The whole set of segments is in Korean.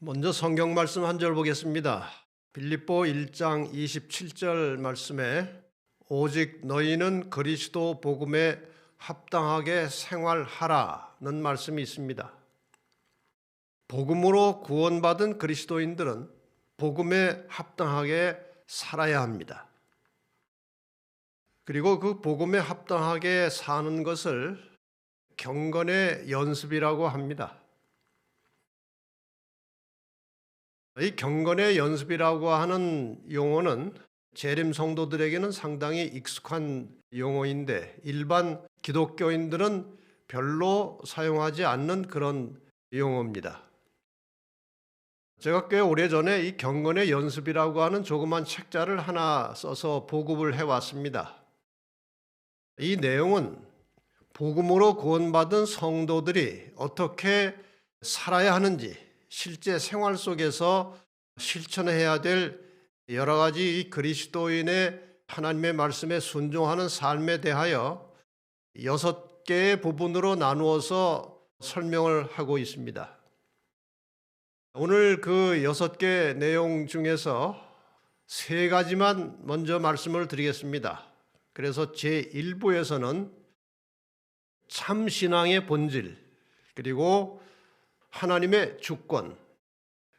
먼저 성경 말씀 한 절 보겠습니다. 빌립보 1장 27절 말씀에 오직 너희는 그리스도 복음에 합당하게 생활하라는 말씀이 있습니다. 복음으로 구원받은 그리스도인들은 복음에 합당하게 살아야 합니다. 그리고 그 복음에 합당하게 사는 것을 경건의 연습이라고 합니다. 이 경건의 연습이라고 하는 용어는 재림 성도들에게는 상당히 익숙한 용어인데 일반 기독교인들은 별로 사용하지 않는 그런 용어입니다. 제가 꽤 오래전에 이 경건의 연습이라고 하는 조그만 책자를 하나 써서 보급을 해왔습니다. 이 내용은 복음으로 구원받은 성도들이 어떻게 살아야 하는지 실제 생활 속에서 실천해야 될 여러 가지 이 그리스도인의 하나님의 말씀에 순종하는 삶에 대하여 6개의 부분으로 나누어서 설명을 하고 있습니다. 오늘 그 6개 내용 중에서 3가지만 먼저 말씀을 드리겠습니다. 그래서 제1부에서는 참신앙의 본질, 그리고 하나님의 주권,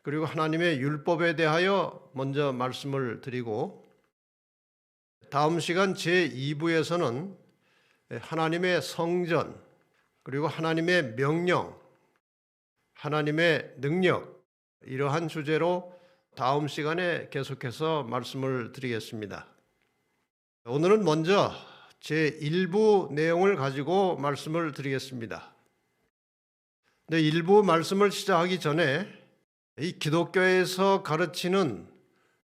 그리고 하나님의 율법에 대하여 먼저 말씀을 드리고, 다음 시간 제2부에서는 하나님의 성전, 그리고 하나님의 명령, 하나님의 능력, 이러한 주제로 다음 시간에 계속해서 말씀을 드리겠습니다. 오늘은 먼저 제1부 내용을 가지고 말씀을 드리겠습니다. 근데 일부 말씀을 시작하기 전에 이 기독교에서 가르치는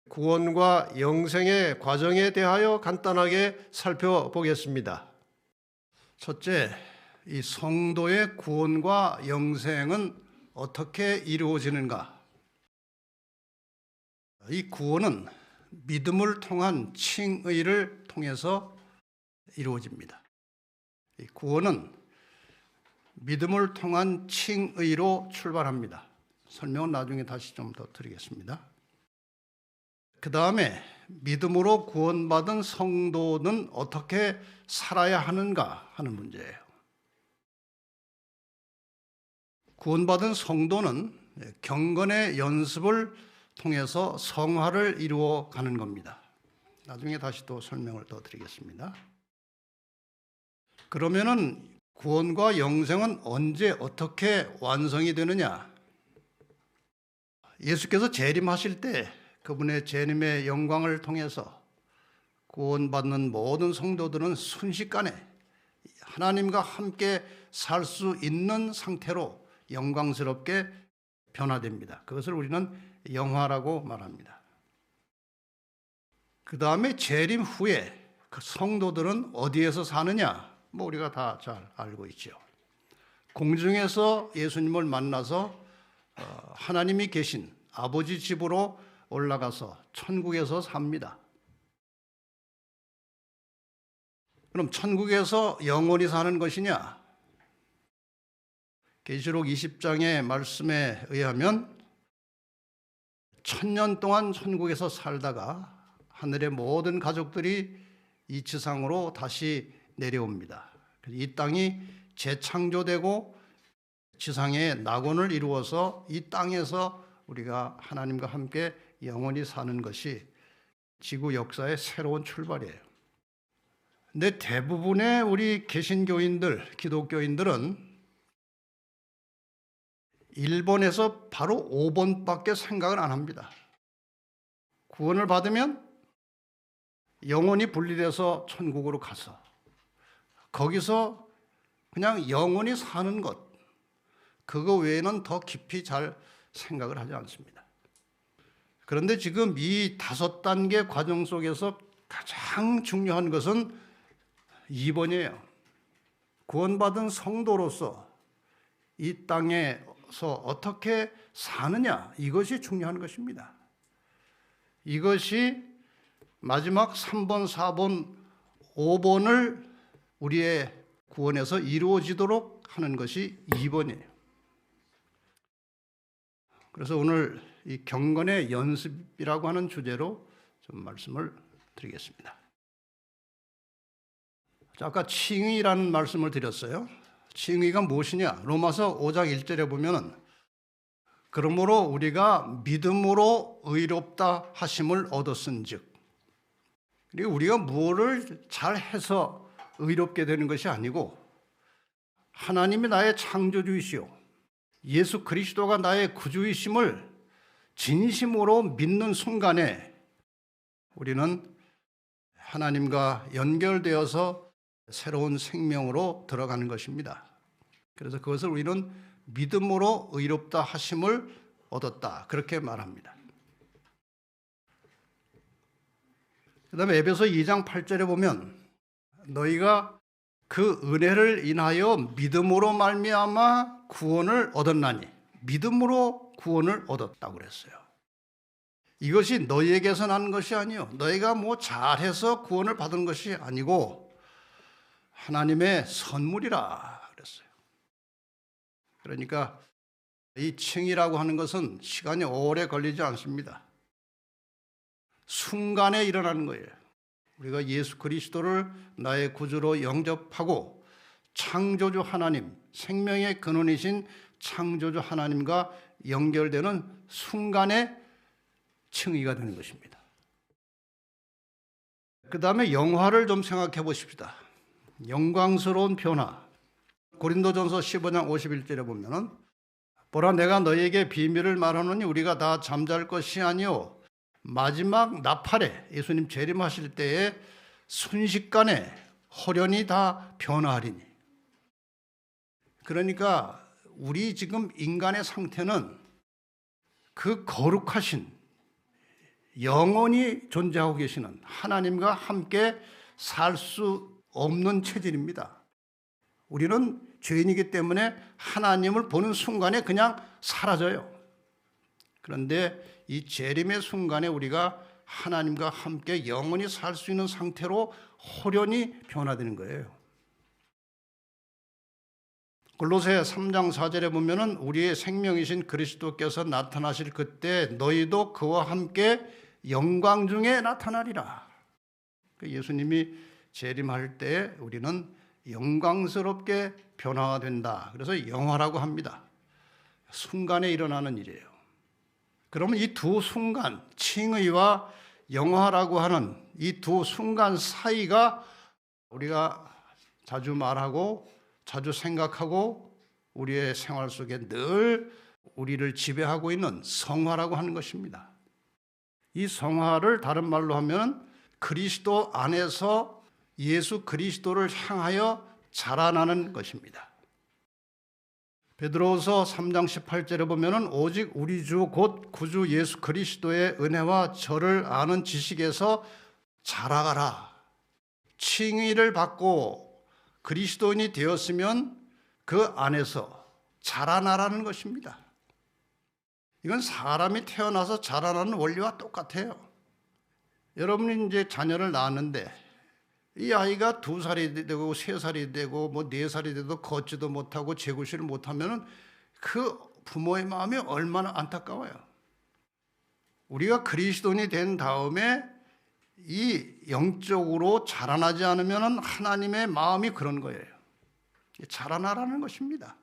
구원과 영생의 과정에 대하여 간단하게 살펴보겠습니다. 첫째, 이 성도의 구원과 영생은 어떻게 이루어지는가? 이 구원은 믿음을 통한 칭의를 통해서 이루어집니다. 이 구원은 믿음을 통한 칭의로 출발합니다. 설명은 나중에 다시 좀 더 드리겠습니다. 그 다음에 믿음으로 구원받은 성도는 어떻게 살아야 하는가 하는 문제예요. 구원받은 성도는 경건의 연습을 통해서 성화를 이루어 가는 겁니다. 나중에 다시 또 설명을 더 드리겠습니다. 그러면은 구원과 영생은 언제 어떻게 완성이 되느냐? 예수께서 재림하실 때 그분의 재림의 영광을 통해서 구원받는 모든 성도들은 순식간에 하나님과 함께 살 수 있는 상태로 영광스럽게 변화됩니다. 그것을 우리는 영화라고 말합니다. 그 다음에 재림 후에 그 성도들은 어디에서 사느냐? 우리가 다 잘 알고 있죠. 공중에서 예수님을 만나서 하나님이 계신 아버지 집으로 올라가서 천국에서 삽니다. 그럼 천국에서 영원히 사는 것이냐? 계시록 20장의 말씀에 의하면 1000년 동안 천국에서 살다가 하늘의 모든 가족들이 이 지상으로 다시 내려옵니다. 이 땅이 재창조되고 지상의 낙원을 이루어서 이 땅에서 우리가 하나님과 함께 영원히 사는 것이 지구 역사의 새로운 출발이에요. 근데 대부분의 우리 개신교인들, 기독교인들은 1번에서 바로 5번밖에 생각을 안 합니다. 구원을 받으면 영원히 분리돼서 천국으로 가서 거기서 그냥 영원히 사는 것, 그거 외에는 더 깊이 잘 생각을 하지 않습니다. 그런데 지금 이 5단계 과정 속에서 가장 중요한 것은 2번이에요. 구원받은 성도로서 이 땅에서 어떻게 사느냐, 이것이 중요한 것입니다. 이것이 마지막 3번, 4번, 5번을 우리의 구원에서 이루어지도록 하는 것이 2번이에요. 그래서 오늘 이 경건의 연습이라고 하는 주제로 좀 말씀을 드리겠습니다. 아까 칭의라는 말씀을 드렸어요. 칭의가 무엇이냐? 로마서 5장 1절에 보면은 그러므로 우리가 믿음으로 의롭다 하심을 얻었은즉, 그리고 우리가 무엇을 잘해서 의롭게 되는 것이 아니고 하나님이 나의 창조주이시오 예수 그리스도가 나의 구주이심을 진심으로 믿는 순간에 우리는 하나님과 연결되어서 새로운 생명으로 들어가는 것입니다. 그래서 그것을 우리는 믿음으로 의롭다 하심을 얻었다, 그렇게 말합니다. 그 다음에 에베소 2장 8절에 보면 너희가 그 은혜를 인하여 믿음으로 말미암아 구원을 얻었나니, 믿음으로 구원을 얻었다고 그랬어요. 이것이 너희에게서 난 것이 아니요, 너희가 뭐 잘해서 구원을 받은 것이 아니고 하나님의 선물이라 그랬어요. 그러니까 이 칭이라고 하는 것은 시간이 오래 걸리지 않습니다. 순간에 일어나는 거예요. 우리가 예수 그리스도를 나의 구주로 영접하고 창조주 하나님, 생명의 근원이신 창조주 하나님과 연결되는 순간에 칭의가 되는 것입니다. 그 다음에 영화를 좀 생각해 보십시다. 영광스러운 변화. 고린도전서 15장 51절에 보면은 보라 내가 너희에게 비밀을 말하노니 우리가 다 잠잘 것이 아니요 마지막 나팔에 예수님 재림하실 때에 순식간에 홀연히 다 변화하리니. 그러니까 우리 지금 인간의 상태는 그 거룩하신 영원히 존재하고 계시는 하나님과 함께 살 수 없는 체질입니다. 우리는 죄인이기 때문에 하나님을 보는 순간에 그냥 사라져요. 그런데 이 재림의 순간에 우리가 하나님과 함께 영원히 살 수 있는 상태로 홀연히 변화되는 거예요. 골로새 3장 4절에 보면은 우리의 생명이신 그리스도께서 나타나실 그때 너희도 그와 함께 영광 중에 나타나리라. 예수님이 재림할 때 우리는 영광스럽게 변화된다. 그래서 영화라고 합니다. 순간에 일어나는 일이에요. 그러면 이 두 순간, 칭의와 영화라고 하는 이 두 순간 사이가 우리가 자주 말하고 자주 생각하고 우리의 생활 속에 늘 우리를 지배하고 있는 성화라고 하는 것입니다. 이 성화를 다른 말로 하면 그리스도 안에서 예수 그리스도를 향하여 자라나는 것입니다. 베드로후서 3장 18절에 보면은 오직 우리 주 곧 구주 예수 그리스도의 은혜와 저를 아는 지식에서 자라가라. 칭의를 받고 그리스도인이 되었으면 그 안에서 자라나라는 것입니다. 이건 사람이 태어나서 자라나는 원리와 똑같아요. 여러분이 이제 자녀를 낳았는데 이 아이가 2살이 되고 3살이 되고 뭐 4살이 돼도 걷지도 못하고 제구실을 못하면은 그 부모의 마음이 얼마나 안타까워요. 우리가 그리스도인이 된 다음에 이 영적으로 자라나지 않으면은 하나님의 마음이 그런 거예요. 자라나라는 것입니다.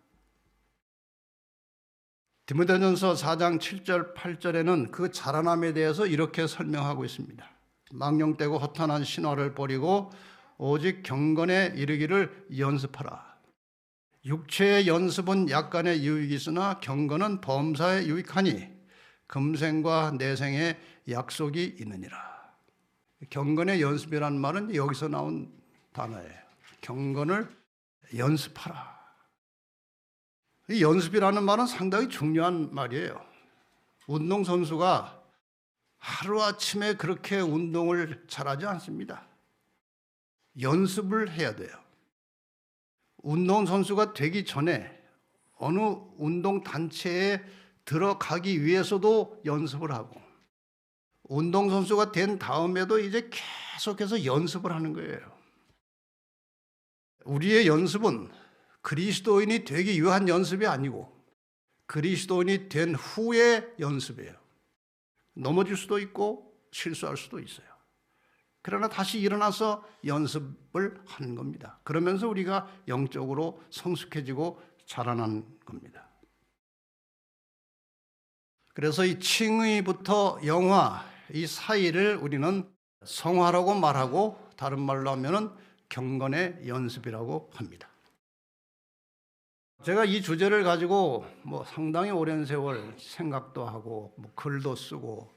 디모데전서 4장 7절 8절에는 그 자라남에 대해서 이렇게 설명하고 있습니다. 망령되고 허탄한 신화를 버리고 오직 경건에 이르기를 연습하라. 육체의 연습은 약간의 유익이 있으나 경건은 범사에 유익하니 금생과 내생에 약속이 있느니라. 경건의 연습이라는 말은 여기서 나온 단어예요. 경건을 연습하라. 이 연습이라는 말은 상당히 중요한 말이에요. 운동선수가 하루아침에 그렇게 운동을 잘하지 않습니다. 연습을 해야 돼요. 운동선수가 되기 전에 어느 운동단체에 들어가기 위해서도 연습을 하고 운동선수가 된 다음에도 이제 계속해서 연습을 하는 거예요. 우리의 연습은 그리스도인이 되기 위한 연습이 아니고 그리스도인이 된 후의 연습이에요. 넘어질 수도 있고 실수할 수도 있어요. 그러나 다시 일어나서 연습을 하는 겁니다. 그러면서 우리가 영적으로 성숙해지고 자라나는 겁니다. 그래서 이 칭의부터 영화 이 사이를 우리는 성화라고 말하고 다른 말로 하면은 경건의 연습이라고 합니다. 제가 이 주제를 가지고 상당히 오랜 세월 생각도 하고 글도 쓰고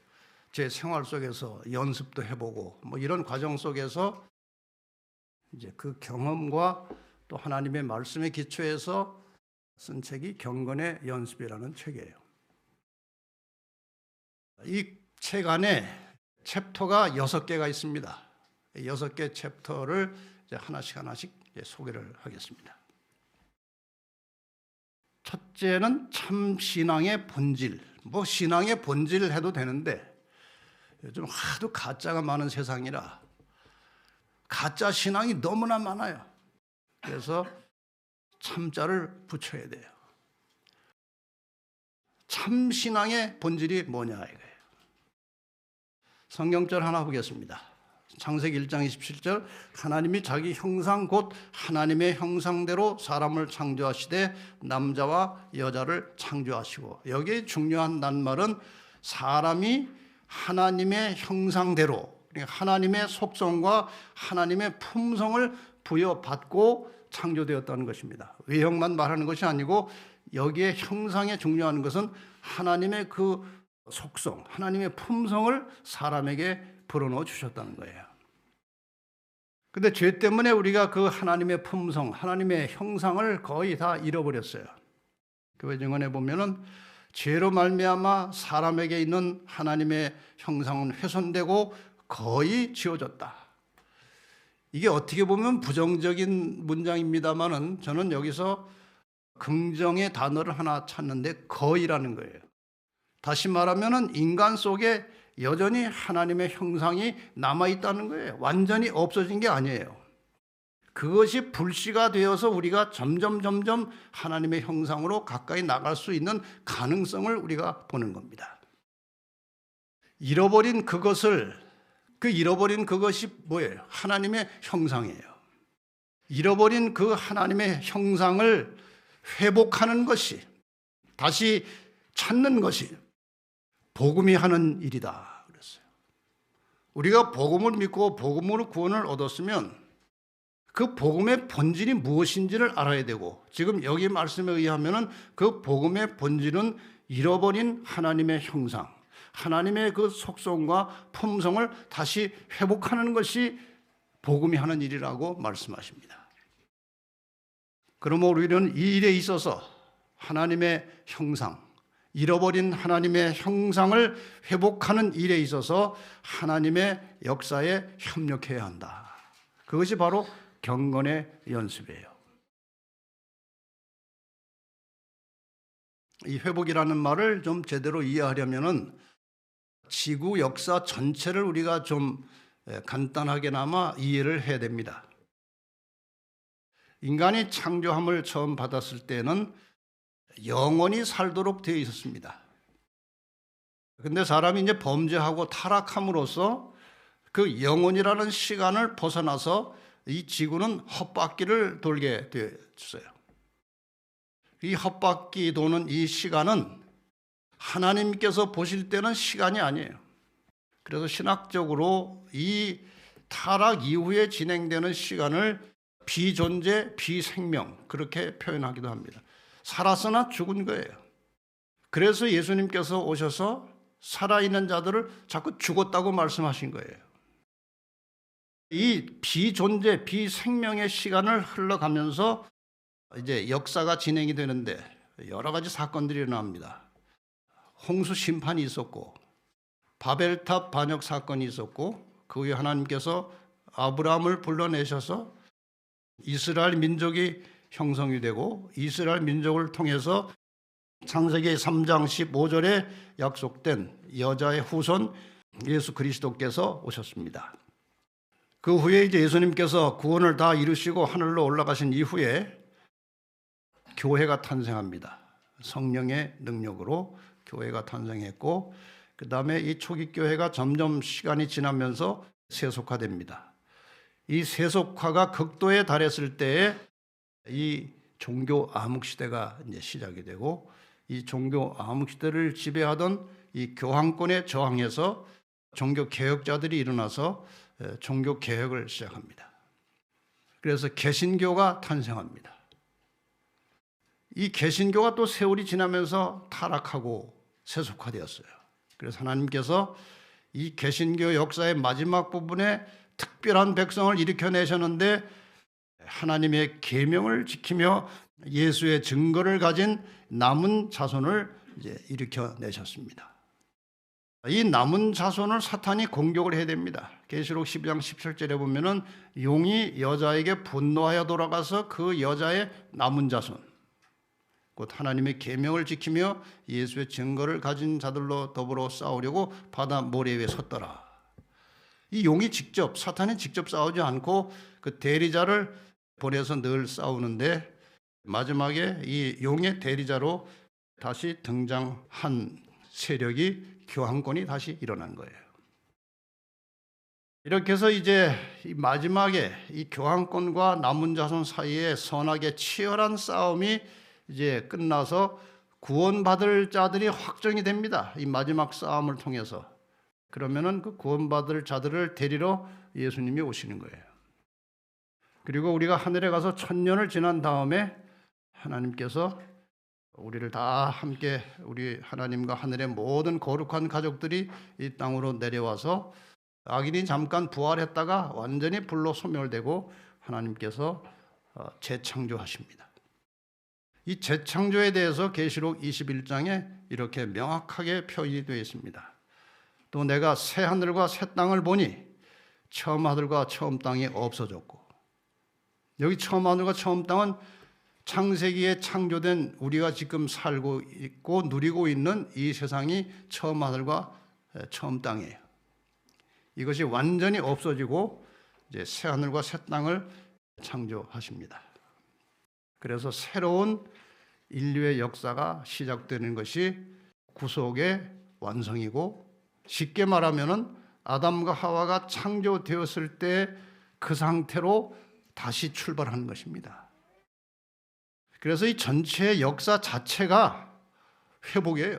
제 생활 속에서 연습도 해보고 이런 과정 속에서 이제 그 경험과 또 하나님의 말씀에 기초해서 쓴 책이 경건의 연습이라는 책이에요. 이 책 안에 챕터가 6개가 있습니다. 6개 챕터를 이제 하나씩 소개를 하겠습니다. 첫째는 참 신앙의 본질. 신앙의 본질 해도 되는데 요즘 하도 가짜가 많은 세상이라 가짜 신앙이 너무나 많아요. 그래서 참자를 붙여야 돼요. 참 신앙의 본질이 뭐냐 이거예요. 성경절 하나 보겠습니다. 창세기 1장 27절 하나님이 자기 형상 곧 하나님의 형상대로 사람을 창조하시되 남자와 여자를 창조하시고, 여기에 중요한 낱말은 사람이 하나님의 형상대로, 그러니까 하나님의 속성과 하나님의 품성을 부여받고 창조되었다는 것입니다. 외형만 말하는 것이 아니고 여기에 형상에 중요한 것은 하나님의 그 속성, 하나님의 품성을 사람에게 불어넣어 주셨다는 거예요. 근데 죄 때문에 우리가 그 하나님의 품성, 하나님의 형상을 거의 다 잃어버렸어요. 교회 증언에 보면은 죄로 말미암아 사람에게 있는 하나님의 형상은 훼손되고 거의 지워졌다. 이게 어떻게 보면 부정적인 문장입니다만은 저는 여기서 긍정의 단어를 하나 찾는데 거의라는 거예요. 다시 말하면은 인간 속에 여전히 하나님의 형상이 남아있다는 거예요. 완전히 없어진 게 아니에요. 그것이 불씨가 되어서 우리가 점점 하나님의 형상으로 가까이 나갈 수 있는 가능성을 우리가 보는 겁니다. 잃어버린 그것이 뭐예요? 하나님의 형상이에요. 잃어버린 그 하나님의 형상을 회복하는 것이, 다시 찾는 것이 복음이 하는 일이다 그랬어요. 우리가 복음을 믿고 복음으로 구원을 얻었으면 그 복음의 본질이 무엇인지를 알아야 되고, 지금 여기 말씀에 의하면은 그 복음의 본질은 잃어버린 하나님의 형상, 하나님의 그 속성과 품성을 다시 회복하는 것이 복음이 하는 일이라고 말씀하십니다. 그러므로 우리는 이 일에 있어서 하나님의 형상, 잃어버린 하나님의 형상을 회복하는 일에 있어서 하나님의 역사에 협력해야 한다. 그것이 바로 경건의 연습이에요. 이 회복이라는 말을 좀 제대로 이해하려면은 지구 역사 전체를 우리가 좀 간단하게나마 이해를 해야 됩니다. 인간이 창조함을 처음 받았을 때는 영원히 살도록 되어 있었습니다. 근데 사람이 이제 범죄하고 타락함으로써 그 영원이라는 시간을 벗어나서 이 지구는 헛바퀴를 돌게 되었어요. 이 헛바퀴 도는 이 시간은 하나님께서 보실 때는 시간이 아니에요. 그래서 신학적으로 이 타락 이후에 진행되는 시간을 비존재, 비생명, 그렇게 표현하기도 합니다. 살았으나 죽은 거예요. 그래서 예수님께서 오셔서 살아있는 자들을 자꾸 죽었다고 말씀하신 거예요. 이 비존재, 비생명의 시간을 흘러가면서 이제 역사가 진행이 되는데 여러 가지 사건들이 일어납니다. 홍수 심판이 있었고, 바벨탑 반역 사건이 있었고, 그 후에 하나님께서 아브라함을 불러내셔서 이스라엘 민족이 형성이 되고, 이스라엘 민족을 통해서 창세기 3장 15절에 약속된 여자의 후손 예수 그리스도께서 오셨습니다. 그 후에 이제 예수님께서 구원을 다 이루시고 하늘로 올라가신 이후에 교회가 탄생합니다. 성령의 능력으로 교회가 탄생했고, 그 다음에 이 초기 교회가 점점 시간이 지나면서 세속화됩니다. 이 세속화가 극도에 달했을 때에 이 종교 암흑 시대가 이제 시작이 되고, 이 종교 암흑 시대를 지배하던 이 교황권에 저항해서 종교 개혁자들이 일어나서 종교 개혁을 시작합니다. 그래서 개신교가 탄생합니다. 이 개신교가 또 세월이 지나면서 타락하고 세속화되었어요. 그래서 하나님께서 이 개신교 역사의 마지막 부분에 특별한 백성을 일으켜내셨는데, 하나님의 계명을 지키며 예수의 증거를 가진 남은 자손을 이제 일으켜내셨습니다. 이 남은 자손을 사탄이 공격을 해야 됩니다. 계시록 12장 17절에 보면은 용이 여자에게 분노하여 돌아가서 그 여자의 남은 자손, 곧 하나님의 계명을 지키며 예수의 증거를 가진 자들로 더불어 싸우려고 바다 모래 위에 섰더라. 이 용이 직접, 사탄이 직접 싸우지 않고 그 대리자를 보내서 늘 싸우는데, 마지막에 이 용의 대리자로 다시 등장한 세력이 교황권이 다시 일어난 거예요. 이렇게 해서 이제 이 마지막에 이 교황권과 남은 자손 사이에 선악의 치열한 싸움이 이제 끝나서 구원받을 자들이 확정이 됩니다. 이 마지막 싸움을 통해서. 그러면은 그 구원받을 자들을 데리러 예수님이 오시는 거예요. 그리고 우리가 하늘에 가서 1000년을 지난 다음에 하나님께서 우리를 다 함께, 우리 하나님과 하늘의 모든 거룩한 가족들이 이 땅으로 내려와서 악인이 잠깐 부활했다가 완전히 불로 소멸되고 하나님께서 재창조하십니다. 이 재창조에 대해서 계시록 21장에 이렇게 명확하게 표현이 되어 있습니다. 또 내가 새 하늘과 새 땅을 보니 처음 하늘과 처음 땅이 없어졌고, 여기 처음 하늘과 처음 땅은 창세기에 창조된 우리가 지금 살고 있고 누리고 있는 이 세상이 처음 하늘과 처음 땅이에요. 이것이 완전히 없어지고 이제 새 하늘과 새 땅을 창조하십니다. 그래서 새로운 인류의 역사가 시작되는 것이 구속의 완성이고, 쉽게 말하면은 아담과 하와가 창조되었을 때 그 상태로 다시 출발하는 것입니다. 그래서 이 전체 역사 자체가 회복이에요.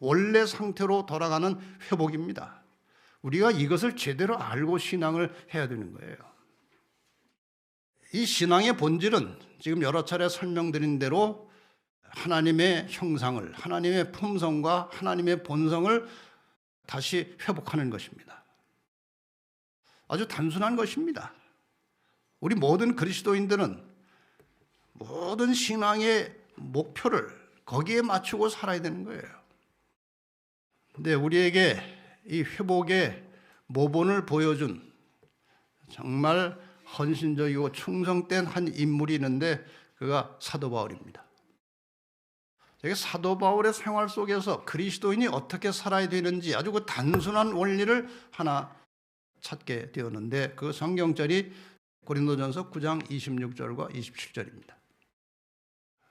원래 상태로 돌아가는 회복입니다. 우리가 이것을 제대로 알고 신앙을 해야 되는 거예요. 이 신앙의 본질은 지금 여러 차례 설명드린 대로 하나님의 형상을, 하나님의 품성과 하나님의 본성을 다시 회복하는 것입니다. 아주 단순한 것입니다. 우리 모든 그리스도인들은 모든 신앙의 목표를 거기에 맞추고 살아야 되는 거예요. 근데 우리에게 이 회복의 모본을 보여준 정말 헌신적이고 충성된 한 인물이 있는데, 그가 사도 바울입니다. 제가 사도 바울의 생활 속에서 그리스도인이 어떻게 살아야 되는지 아주 그 단순한 원리를 하나 찾게 되었는데, 그 성경절이 고린도전서 9장 26절과 27절입니다.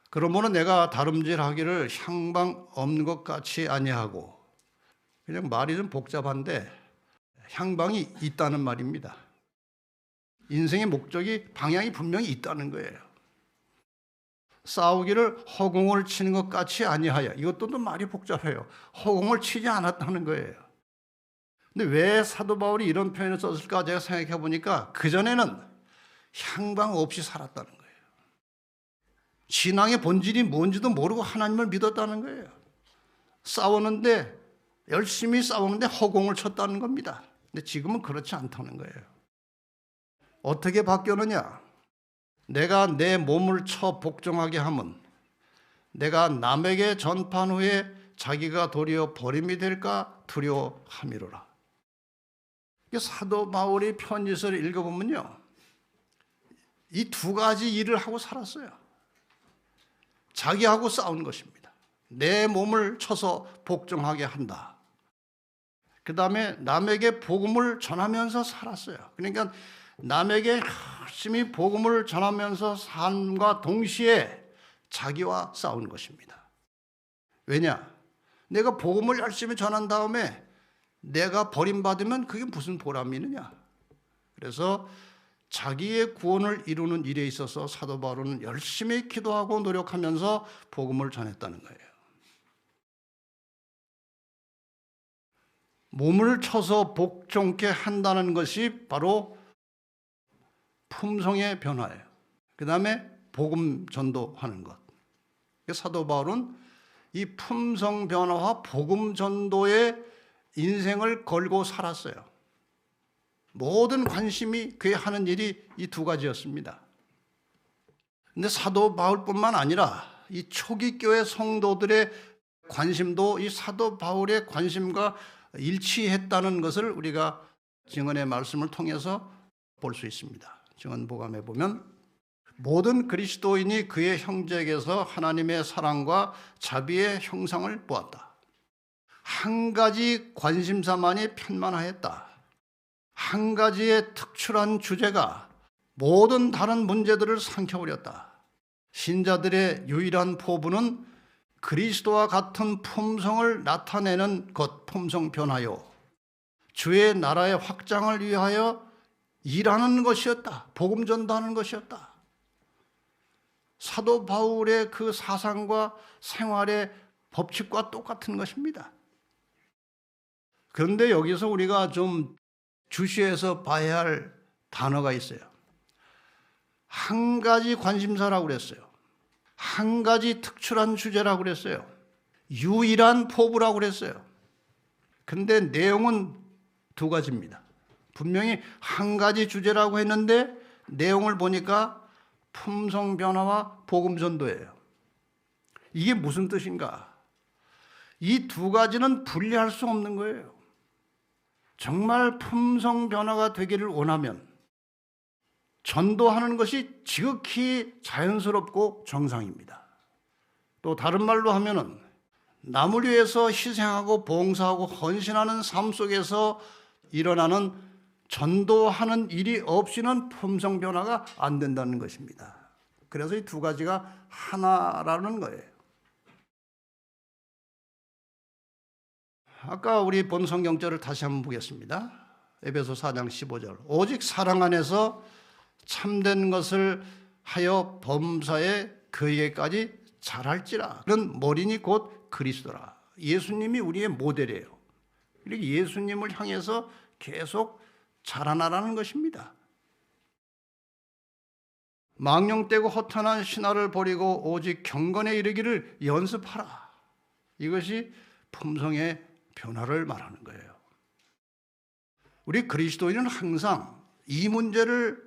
그러므로 내가 다름질하기를 향방 없는 것 같이 아니하고, 그냥 말이 좀 복잡한데 향방이 있다는 말입니다. 인생의 목적이, 방향이 분명히 있다는 거예요. 싸우기를 허공을 치는 것 같이 아니하여, 이것도 또 말이 복잡해요. 허공을 치지 않았다는 거예요. 근데 왜 사도 바울이 이런 표현을 썼을까 제가 생각해 보니까 그전에는 향방 없이 살았다는 거예요. 신앙의 본질이 뭔지도 모르고 하나님을 믿었다는 거예요. 싸웠는데, 열심히 싸우는데 허공을 쳤다는 겁니다. 근데 지금은 그렇지 않다는 거예요. 어떻게 바뀌었느냐? 내가 내 몸을 쳐 복종하게 함은 내가 남에게 전판 후에 자기가 도리어 버림이 될까 두려워함이로라. 사도 바울이 편지서를 읽어보면요, 이 두 가지 일을 하고 살았어요. 자기하고 싸운 것입니다. 내 몸을 쳐서 복종하게 한다. 그 다음에 남에게 복음을 전하면서 살았어요. 그러니까 남에게 열심히 복음을 전하면서 삶과 동시에 자기와 싸운 것입니다. 왜냐? 내가 복음을 열심히 전한 다음에 내가 버림받으면 그게 무슨 보람이 있느냐? 그래서 자기의 구원을 이루는 일에 있어서 사도 바울은 열심히 기도하고 노력하면서 복음을 전했다는 거예요. 몸을 쳐서 복종케 한다는 것이 바로 품성의 변화예요. 그 다음에 복음 전도하는 것. 사도 바울은 이 품성 변화와 복음 전도에 인생을 걸고 살았어요. 모든 관심이 그의 하는 일이 이 두 가지였습니다. 근데 사도 바울뿐만 아니라 이 초기 교회 성도들의 관심도 이 사도 바울의 관심과 일치했다는 것을 우리가 증언의 말씀을 통해서 볼 수 있습니다. 증언보감에 보면 모든 그리스도인이 그의 형제에게서 하나님의 사랑과 자비의 형상을 보았다. 한 가지 관심사만이 편만하였다. 한 가지의 특출한 주제가 모든 다른 문제들을 삼켜버렸다. 신자들의 유일한 포부는 그리스도와 같은 품성을 나타내는 것, 품성 변화요. 주의 나라의 확장을 위하여 일하는 것이었다. 복음 전도하는 것이었다. 사도 바울의 그 사상과 생활의 법칙과 똑같은 것입니다. 그런데 여기서 우리가 좀 주시해서 봐야 할 단어가 있어요. 한 가지 관심사라고 그랬어요. 한 가지 특출한 주제라고 그랬어요. 유일한 포부라고 그랬어요. 근데 내용은 두 가지입니다. 분명히 한 가지 주제라고 했는데 내용을 보니까 품성 변화와 복음 전도예요. 이게 무슨 뜻인가? 이 두 가지는 분리할 수 없는 거예요. 정말 품성 변화가 되기를 원하면 전도하는 것이 지극히 자연스럽고 정상입니다. 또 다른 말로 하면은 남을 위해서 희생하고 봉사하고 헌신하는 삶 속에서 일어나는 전도하는 일이 없이는 품성 변화가 안 된다는 것입니다. 그래서 이 두 가지가 하나라는 거예요. 아까 우리 본 성경절을 다시 한번 보겠습니다. 에베소 4장 15절. 오직 사랑 안에서 참된 것을 하여 범사에 그에게까지 잘할지라. 그런 머리니 곧 그리스도라. 예수님이 우리의 모델이에요. 이렇게 예수님을 향해서 계속 자라나라는 것입니다. 망령되고 허탄한 신화를 버리고 오직 경건에 이르기를 연습하라. 이것이 품성의 변화를 말하는 거예요. 우리 그리스도인은 항상 이 문제를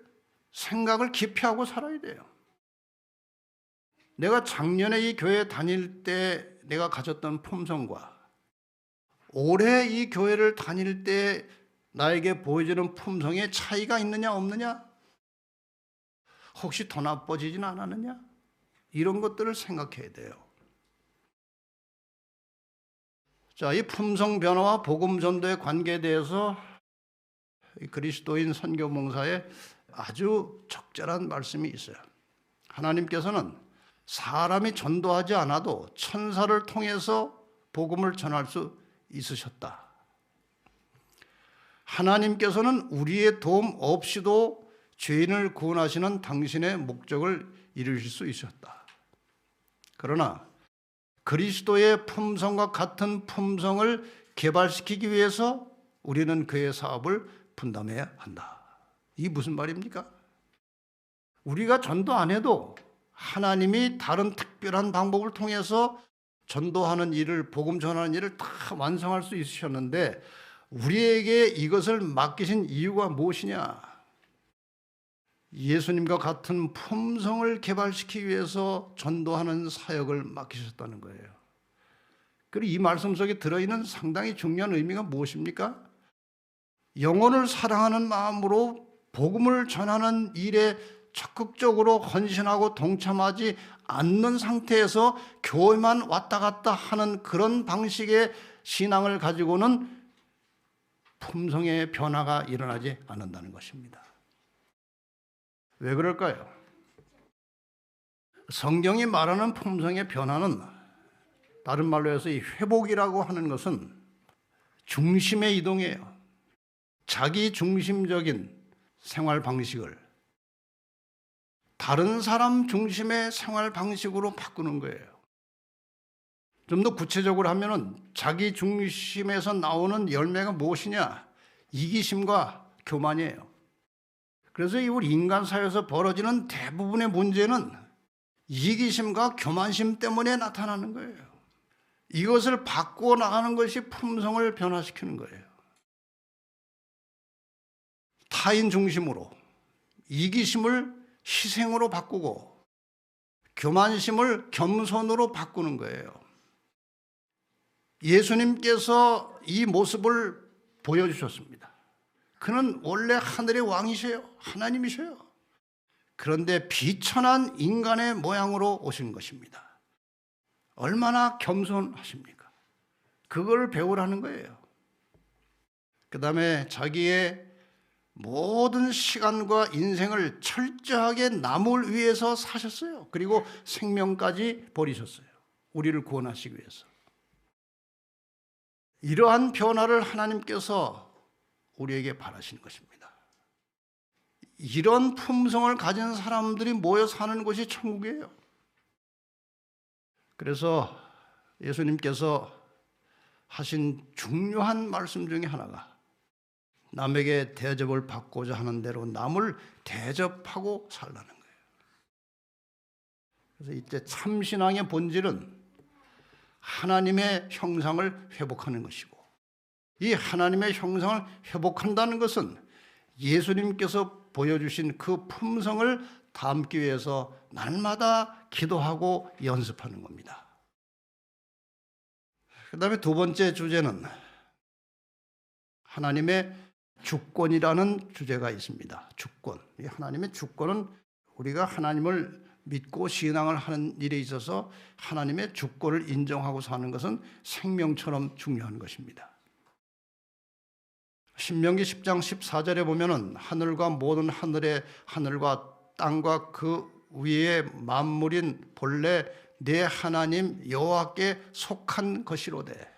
생각을 깊이 하고 살아야 돼요. 내가 작년에 이 교회 다닐 때 내가 가졌던 품성과 올해 이 교회를 다닐 때 나에게 보여지는 품성의 차이가 있느냐 없느냐? 혹시 더 나빠지진 않았느냐? 이런 것들을 생각해야 돼요. 자, 이 품성 변화와 복음 전도의 관계에 대해서 그리스도인 선교 봉사에 아주 적절한 말씀이 있어요. 하나님께서는 사람이 전도하지 않아도 천사를 통해서 복음을 전할 수 있으셨다. 하나님께서는 우리의 도움 없이도 죄인을 구원하시는 당신의 목적을 이루실 수 있었다. 그러나 그리스도의 품성과 같은 품성을 개발시키기 위해서 우리는 그의 사업을 분담해야 한다. 이게 무슨 말입니까? 우리가 전도 안 해도 하나님이 다른 특별한 방법을 통해서 전도하는 일을, 복음 전하는 일을 다 완성할 수 있으셨는데 우리에게 이것을 맡기신 이유가 무엇이냐? 예수님과 같은 품성을 개발시키기 위해서 전도하는 사역을 맡기셨다는 거예요. 그리고 이 말씀 속에 들어있는 상당히 중요한 의미가 무엇입니까? 영혼을 사랑하는 마음으로 복음을 전하는 일에 적극적으로 헌신하고 동참하지 않는 상태에서 교회만 왔다 갔다 하는 그런 방식의 신앙을 가지고는 품성의 변화가 일어나지 않는다는 것입니다. 왜 그럴까요? 성경이 말하는 품성의 변화는 다른 말로 해서 이 회복이라고 하는 것은 중심의 이동이에요. 자기 중심적인 생활 방식을 다른 사람 중심의 생활 방식으로 바꾸는 거예요. 좀 더 구체적으로 하면은 자기 중심에서 나오는 열매가 무엇이냐? 이기심과 교만이에요. 그래서 이 우리 인간 사회에서 벌어지는 대부분의 문제는 이기심과 교만심 때문에 나타나는 거예요. 이것을 바꾸어 나가는 것이 품성을 변화시키는 거예요. 타인 중심으로, 이기심을 희생으로 바꾸고 교만심을 겸손으로 바꾸는 거예요. 예수님께서 이 모습을 보여주셨습니다. 그는 원래 하늘의 왕이셔요. 하나님이셔요. 그런데 비천한 인간의 모양으로 오신 것입니다. 얼마나 겸손하십니까? 그걸 배우라는 거예요. 그 다음에 자기의 모든 시간과 인생을 철저하게 남을 위해서 사셨어요. 그리고 생명까지 버리셨어요. 우리를 구원하시기 위해서. 이러한 변화를 하나님께서 우리에게 바라시는 것입니다. 이런 품성을 가진 사람들이 모여 사는 곳이 천국이에요. 그래서 예수님께서 하신 중요한 말씀 중에 하나가 남에게 대접을 받고자 하는 대로 남을 대접하고 살라는 거예요. 그래서 이때 참신앙의 본질은 하나님의 형상을 회복하는 것이고, 이 하나님의 형상을 회복한다는 것은 예수님께서 보여주신 그 품성을 담기 위해서 날마다 기도하고 연습하는 겁니다. 그 다음에 두 번째 주제는 하나님의 주권이라는 주제가 있습니다. 주권. 이 하나님의 주권은 우리가 하나님을 믿고 신앙을 하는 일에 있어서 하나님의 주권을 인정하고 사는 것은 생명처럼 중요한 것입니다. 신명기 10장 14절에 보면은 하늘과 모든 하늘과 땅과 그 위에 만물인 본래 내 하나님 여호와께 속한 것이로되.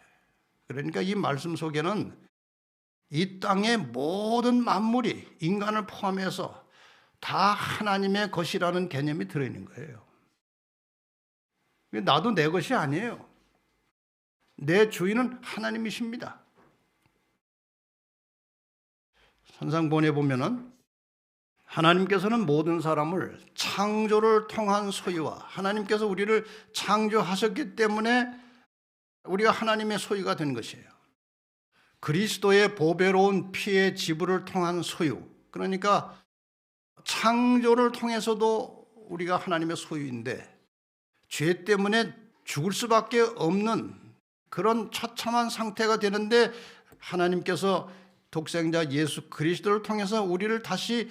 그러니까 이 말씀 속에는 이 땅의 모든 만물이 인간을 포함해서 다 하나님의 것이라는 개념이 들어있는 거예요. 나도 내 것이 아니에요. 내 주인은 하나님이십니다. 산상본에 보면은 하나님께서는 모든 사람을 창조를 통한 소유와 하나님께서 우리를 창조하셨기 때문에 우리가 하나님의 소유가 된 것이에요. 그리스도의 보배로운 피의 지불을 통한 소유, 그러니까 창조를 통해서도 우리가 하나님의 소유인데 죄 때문에 죽을 수밖에 없는 그런 처참한 상태가 되는데 하나님께서 독생자 예수 그리스도를 통해서 우리를 다시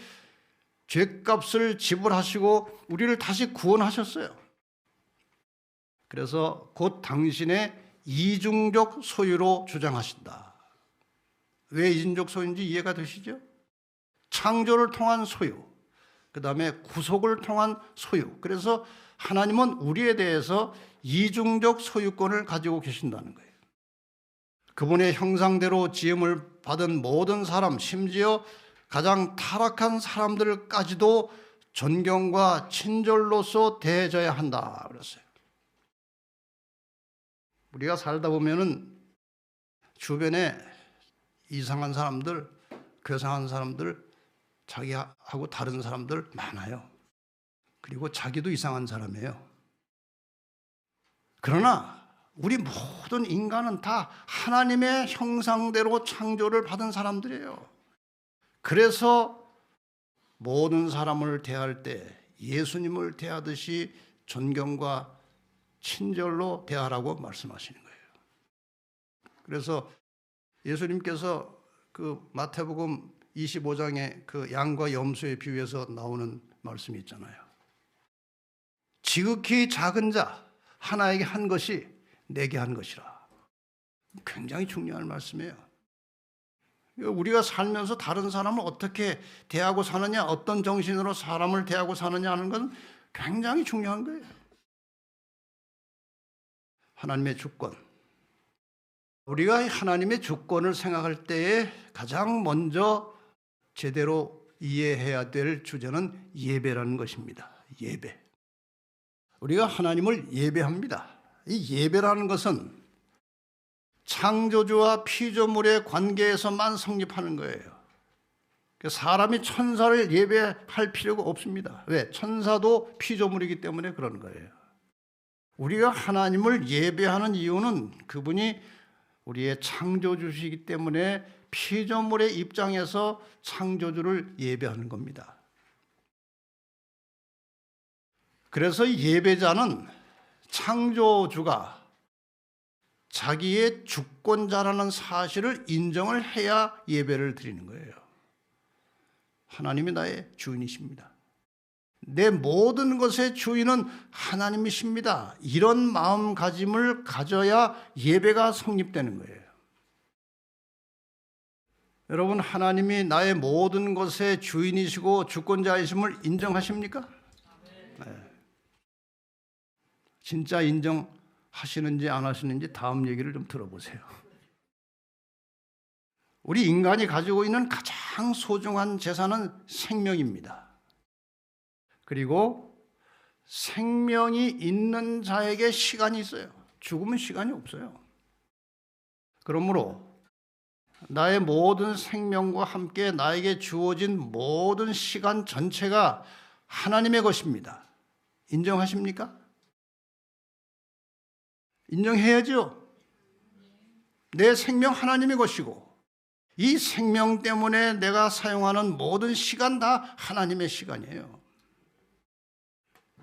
죄값을 지불하시고 우리를 다시 구원하셨어요. 그래서 곧 당신의 이중적 소유로 주장하신다. 왜 이중적 소유인지 이해가 되시죠? 창조를 통한 소유, 그 다음에 구속을 통한 소유. 그래서 하나님은 우리에 대해서 이중적 소유권을 가지고 계신다는 거예요. 그분의 형상대로 지음을 받은 모든 사람, 심지어 가장 타락한 사람들까지도 존경과 친절로서 대해줘야 한다 그랬어요. 우리가 살다 보면은 주변에 이상한 사람들, 괴상한 사람들, 자기하고 다른 사람들 많아요. 그리고 자기도 이상한 사람이에요. 그러나 우리 모든 인간은 다 하나님의 형상대로 창조를 받은 사람들이에요. 그래서 모든 사람을 대할 때 예수님을 대하듯이 존경과 친절로 대하라고 말씀하시는 거예요. 그래서 예수님께서 그 마태복음 25장에 그 양과 염소의 비유에서 나오는 말씀이 있잖아요. 지극히 작은 자 하나에게 한 것이 내게 한 것이라. 굉장히 중요한 말씀이에요. 우리가 살면서 다른 사람을 어떻게 대하고 사느냐, 어떤 정신으로 사람을 대하고 사느냐 하는 건 굉장히 중요한 거예요. 하나님의 주권. 우리가 하나님의 주권을 생각할 때에 가장 먼저 제대로 이해해야 될 주제는 예배라는 것입니다. 예배. 우리가 하나님을 예배합니다. 이 예배라는 것은 창조주와 피조물의 관계에서만 성립하는 거예요. 사람이 천사를 예배할 필요가 없습니다. 왜? 천사도 피조물이기 때문에 그런 거예요. 우리가 하나님을 예배하는 이유는 그분이 우리의 창조주시기 때문에 피조물의 입장에서 창조주를 예배하는 겁니다. 그래서 예배자는 창조주가 자기의 주권자라는 사실을 인정을 해야 예배를 드리는 거예요. 하나님이 나의 주인이십니다. 내 모든 것의 주인은 하나님이십니다. 이런 마음가짐을 가져야 예배가 성립되는 거예요. 여러분, 하나님이 나의 모든 것의 주인이시고 주권자이심을 인정하십니까? 네. 진짜 인정하시는지 안 하시는지 다음 얘기를 좀 들어보세요. 우리 인간이 가지고 있는 가장 소중한 재산은 생명입니다. 그리고 생명이 있는 자에게 시간이 있어요. 죽으면 시간이 없어요. 그러므로 나의 모든 생명과 함께 나에게 주어진 모든 시간 전체가 하나님의 것입니다. 인정하십니까? 인정해야죠. 내 생명 하나님의 것이고 이 생명 때문에 내가 사용하는 모든 시간 다 하나님의 시간이에요.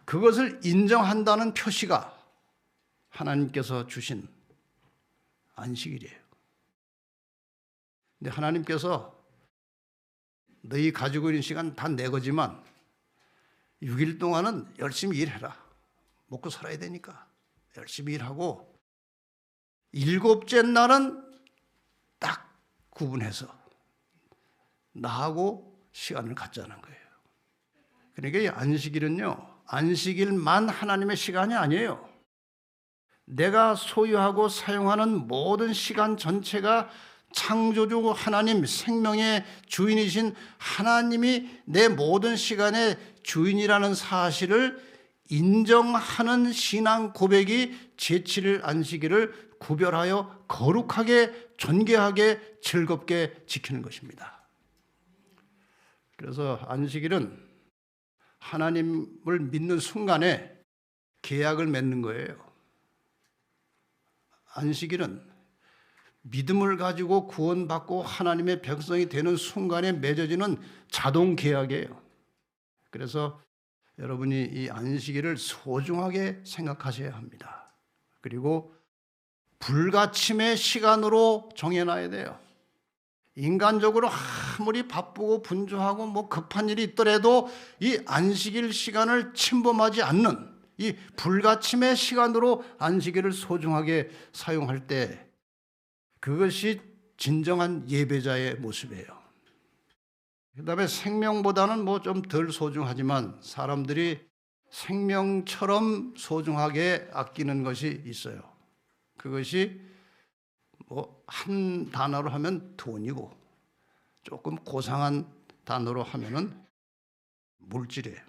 그것을 인정한다는 표시가 하나님께서 주신 안식일이에요. 근데 하나님께서 너희 가지고 있는 시간 다 내 거지만 6일 동안은 열심히 일해라. 먹고 살아야 되니까 열심히 일하고 7째 날은 딱 구분해서 나하고 시간을 갖자는 거예요. 그러니까 이 안식일은요, 안식일만 하나님의 시간이 아니에요. 내가 소유하고 사용하는 모든 시간 전체가 창조주 하나님, 생명의 주인이신 하나님이 내 모든 시간의 주인이라는 사실을 인정하는 신앙 고백이 제7일 안식일을 구별하여 거룩하게, 존귀하게, 즐겁게 지키는 것입니다. 그래서 안식일은 하나님을 믿는 순간에 계약을 맺는 거예요. 안식일은 믿음을 가지고 구원받고 하나님의 백성이 되는 순간에 맺어지는 자동 계약이에요. 그래서 여러분이 이 안식일을 소중하게 생각하셔야 합니다. 그리고 불가침의 시간으로 정해놔야 돼요. 인간적으로 아무리 바쁘고 분주하고 뭐 급한 일이 있더라도 이 안식일 시간을 침범하지 않는 이 불가침의 시간으로 안식일을 소중하게 사용할 때 그것이 진정한 예배자의 모습이에요. 그다음에 생명보다는 뭐 좀 덜 소중하지만 사람들이 생명처럼 소중하게 아끼는 것이 있어요. 그것이 뭐 한 단어로 하면 돈이고 조금 고상한 단어로 하면은 물질이에요.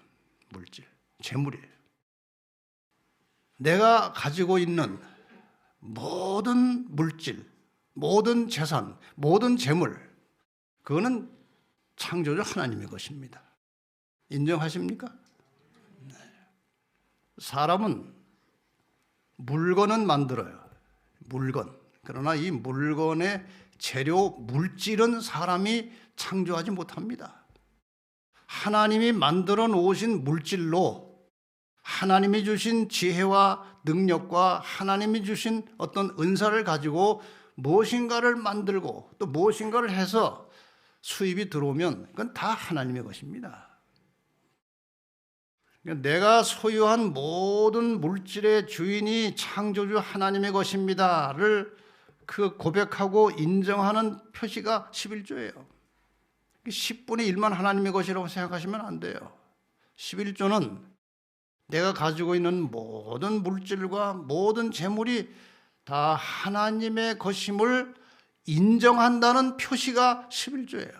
물질, 재물이에요. 내가 가지고 있는 모든 물질, 모든 재산, 모든 재물, 그거는 창조주 하나님의 것입니다. 인정하십니까? 네. 사람은 물건은 만들어요. 물건. 그러나 이 물건의 재료, 물질은 사람이 창조하지 못합니다. 하나님이 만들어 놓으신 물질로 하나님이 주신 지혜와 능력과 하나님이 주신 어떤 은사를 가지고 무엇인가를 만들고 또 무엇인가를 해서 수입이 들어오면 그건 다 하나님의 것입니다. 내가 소유한 모든 물질의 주인이 창조주 하나님의 것입니다를 그 고백하고 인정하는 표시가 11조예요. 10분의 1만 하나님의 것이라고 생각하시면 안 돼요. 11조는 내가 가지고 있는 모든 물질과 모든 재물이 다 하나님의 것임을 인정한다는 표시가 11조예요.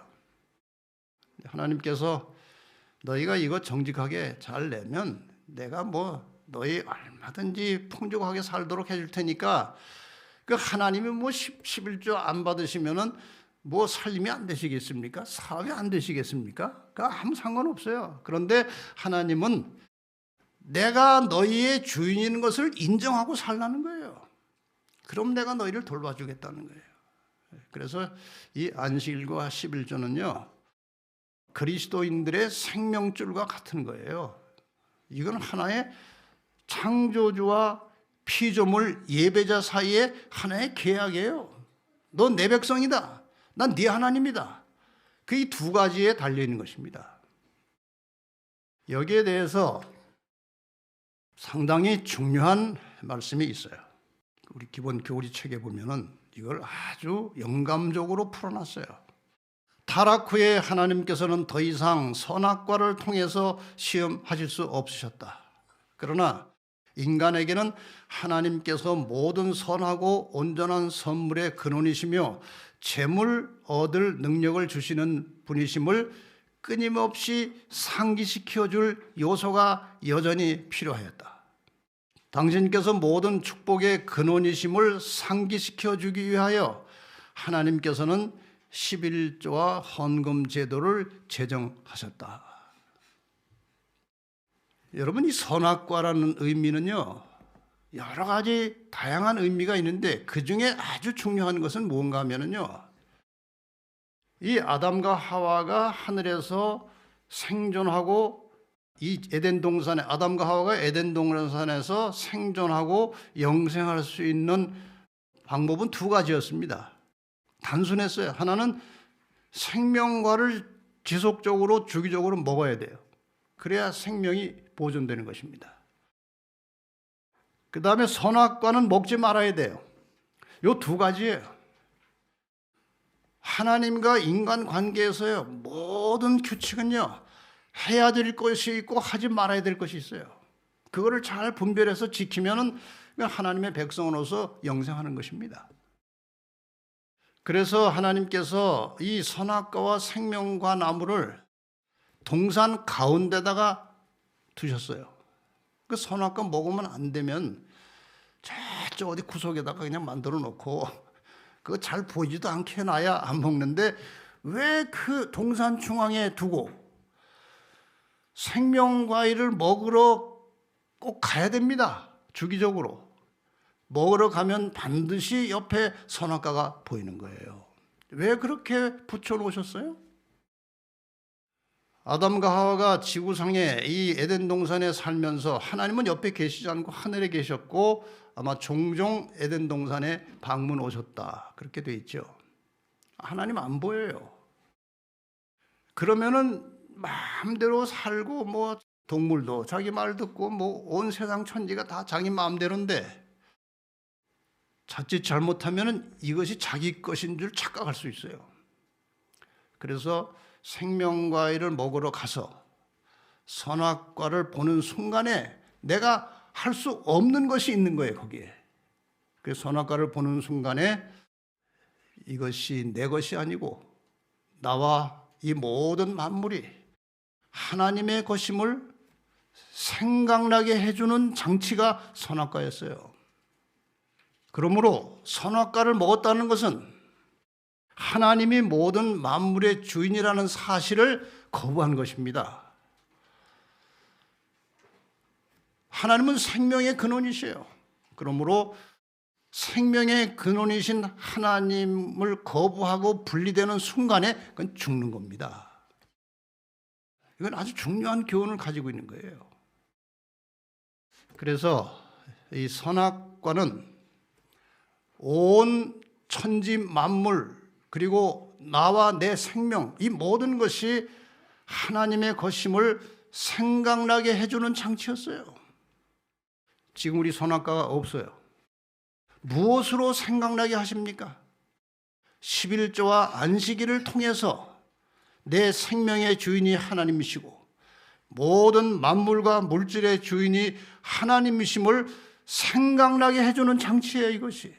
하나님께서 너희가 이거 정직하게 잘 내면 내가 너희 얼마든지 풍족하게 살도록 해줄 테니까 그 하나님이 11조 안 받으시면은 살림이 안 되시겠습니까? 사업이 안 되시겠습니까? 아무 상관없어요. 그런데 하나님은 내가 너희의 주인인 것을 인정하고 살라는 거예요. 그럼 내가 너희를 돌봐주겠다는 거예요. 그래서 이 안식일과 11조는요, 그리스도인들의 생명줄과 같은 거예요. 이건 하나의 창조주와 피조물 예배자 사이의 하나의 계약이에요. 너 내 백성이다. 난 네 하나님이다. 그 이 두 가지에 달려있는 것입니다. 여기에 대해서 상당히 중요한 말씀이 있어요. 우리 기본 교리 책에 보면은 이걸 아주 영감적으로 풀어놨어요. 타락 후에 하나님께서는 더 이상 선악과를 통해서 시험하실 수 없으셨다. 그러나 인간에게는 하나님께서 모든 선하고 온전한 선물의 근원이시며 재물 얻을 능력을 주시는 분이심을 끊임없이 상기시켜 줄 요소가 여전히 필요하였다. 당신께서 모든 축복의 근원이심을 상기시켜 주기 위하여 하나님께서는 11조와 헌금 제도를 제정하셨다. 여러분, 이 선악과라는 의미는요, 여러 가지 다양한 의미가 있는데 그 중에 아주 중요한 것은 뭔가 하면은요, 이 아담과 하와가 하늘에서 생존하고 이 에덴 동산에 아담과 하와가 에덴 동산에서 생존하고 영생할 수 있는 방법은 두 가지였습니다. 단순했어요. 하나는 생명과를 지속적으로 주기적으로 먹어야 돼요. 그래야 생명이 보존되는 것입니다. 그 다음에 선악과는 먹지 말아야 돼요. 이 두 가지예요. 하나님과 인간 관계에서요, 모든 규칙은요, 해야 될 것이 있고 하지 말아야 될 것이 있어요. 그거를 잘 분별해서 지키면은 하나님의 백성으로서 영생하는 것입니다. 그래서 하나님께서 이 선악과와 생명과 나무를 동산 가운데다가 두셨어요. 그 선악과 먹으면 안 되면 저쪽 어디 구석에다가 그냥 만들어 놓고 그거 잘 보이지도 않게 놔야 안 먹는데 왜 그 동산 중앙에 두고 생명과일을 먹으러 꼭 가야 됩니다. 주기적으로. 먹으러 가면 반드시 옆에 선악과가 보이는 거예요. 왜 그렇게 붙여놓으셨어요? 아담과 하와가 지구상에 이 에덴 동산에 살면서 하나님은 옆에 계시지 않고 하늘에 계셨고 아마 종종 에덴 동산에 방문 오셨다. 그렇게 돼 있죠. 하나님 안 보여요. 그러면은 마음대로 살고 동물도 자기 말 듣고 온 세상 천지가 다 자기 마음대로인데 자칫 잘못하면은 이것이 자기 것인 줄 착각할 수 있어요. 그래서 생명과일을 먹으러 가서 선악과를 보는 순간에 내가 할 수 없는 것이 있는 거예요, 거기에. 그 선악과를 보는 순간에 이것이 내 것이 아니고 나와 이 모든 만물이 하나님의 것임을 생각나게 해주는 장치가 선악과였어요. 그러므로 선악과를 먹었다는 것은 하나님이 모든 만물의 주인이라는 사실을 거부한 것입니다. 하나님은 생명의 근원이시에요. 그러므로 생명의 근원이신 하나님을 거부하고 분리되는 순간에 그건 죽는 겁니다. 이건 아주 중요한 교훈을 가지고 있는 거예요. 그래서 이 선악과는 온 천지 만물 그리고 나와 내 생명 이 모든 것이 하나님의 것임을 생각나게 해주는 장치였어요. 지금 우리 선악과가 없어요. 무엇으로 생각나게 하십니까? 11조와 안식일을 통해서 내 생명의 주인이 하나님이시고 모든 만물과 물질의 주인이 하나님이심을 생각나게 해주는 장치예요, 이것이.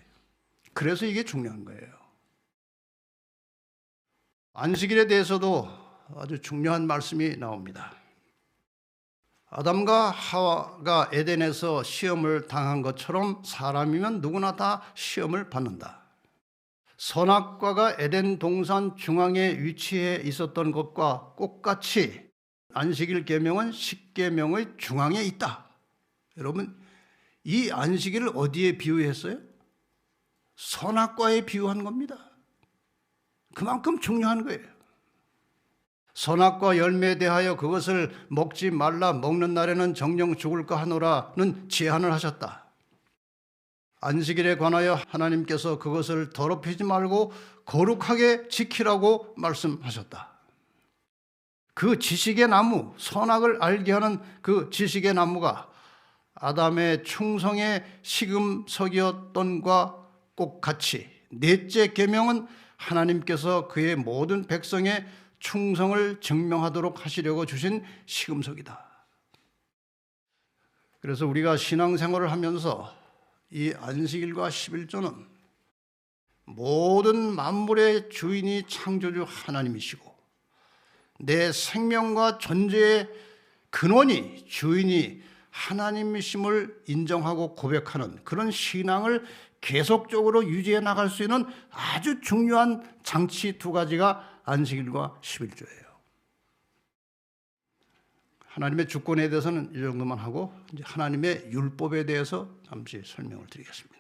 그래서 이게 중요한 거예요. 안식일에 대해서도 아주 중요한 말씀이 나옵니다. 아담과 하와가 에덴에서 시험을 당한 것처럼 사람이면 누구나 다 시험을 받는다. 선악과가 에덴 동산 중앙에 위치해 있었던 것과 똑같이 안식일 계명은 십계명의 중앙에 있다. 여러분, 이 안식일을 어디에 비유했어요? 선악과에 비유한 겁니다. 그만큼 중요한 거예요. 선악과 열매에 대하여 그것을 먹지 말라, 먹는 날에는 정령 죽을까 하노라는 제한을 하셨다. 안식일에 관하여 하나님께서 그것을 더럽히지 말고 거룩하게 지키라고 말씀하셨다. 그 지식의 나무, 선악을 알게 하는 그 지식의 나무가 아담의 충성의 시금석이었던과 꼭 같이 넷째 계명은 하나님께서 그의 모든 백성의 충성을 증명하도록 하시려고 주신 시금석이다. 그래서 우리가 신앙생활을 하면서 이 안식일과 11조는 모든 만물의 주인이 창조주 하나님이시고 내 생명과 존재의 근원이 주인이 하나님이심을 인정하고 고백하는 그런 신앙을 계속적으로 유지해 나갈 수 있는 아주 중요한 장치 두 가지가 안식일과 11조예요. 하나님의 주권에 대해서는 이 정도만 하고 이제 하나님의 율법에 대해서 잠시 설명을 드리겠습니다.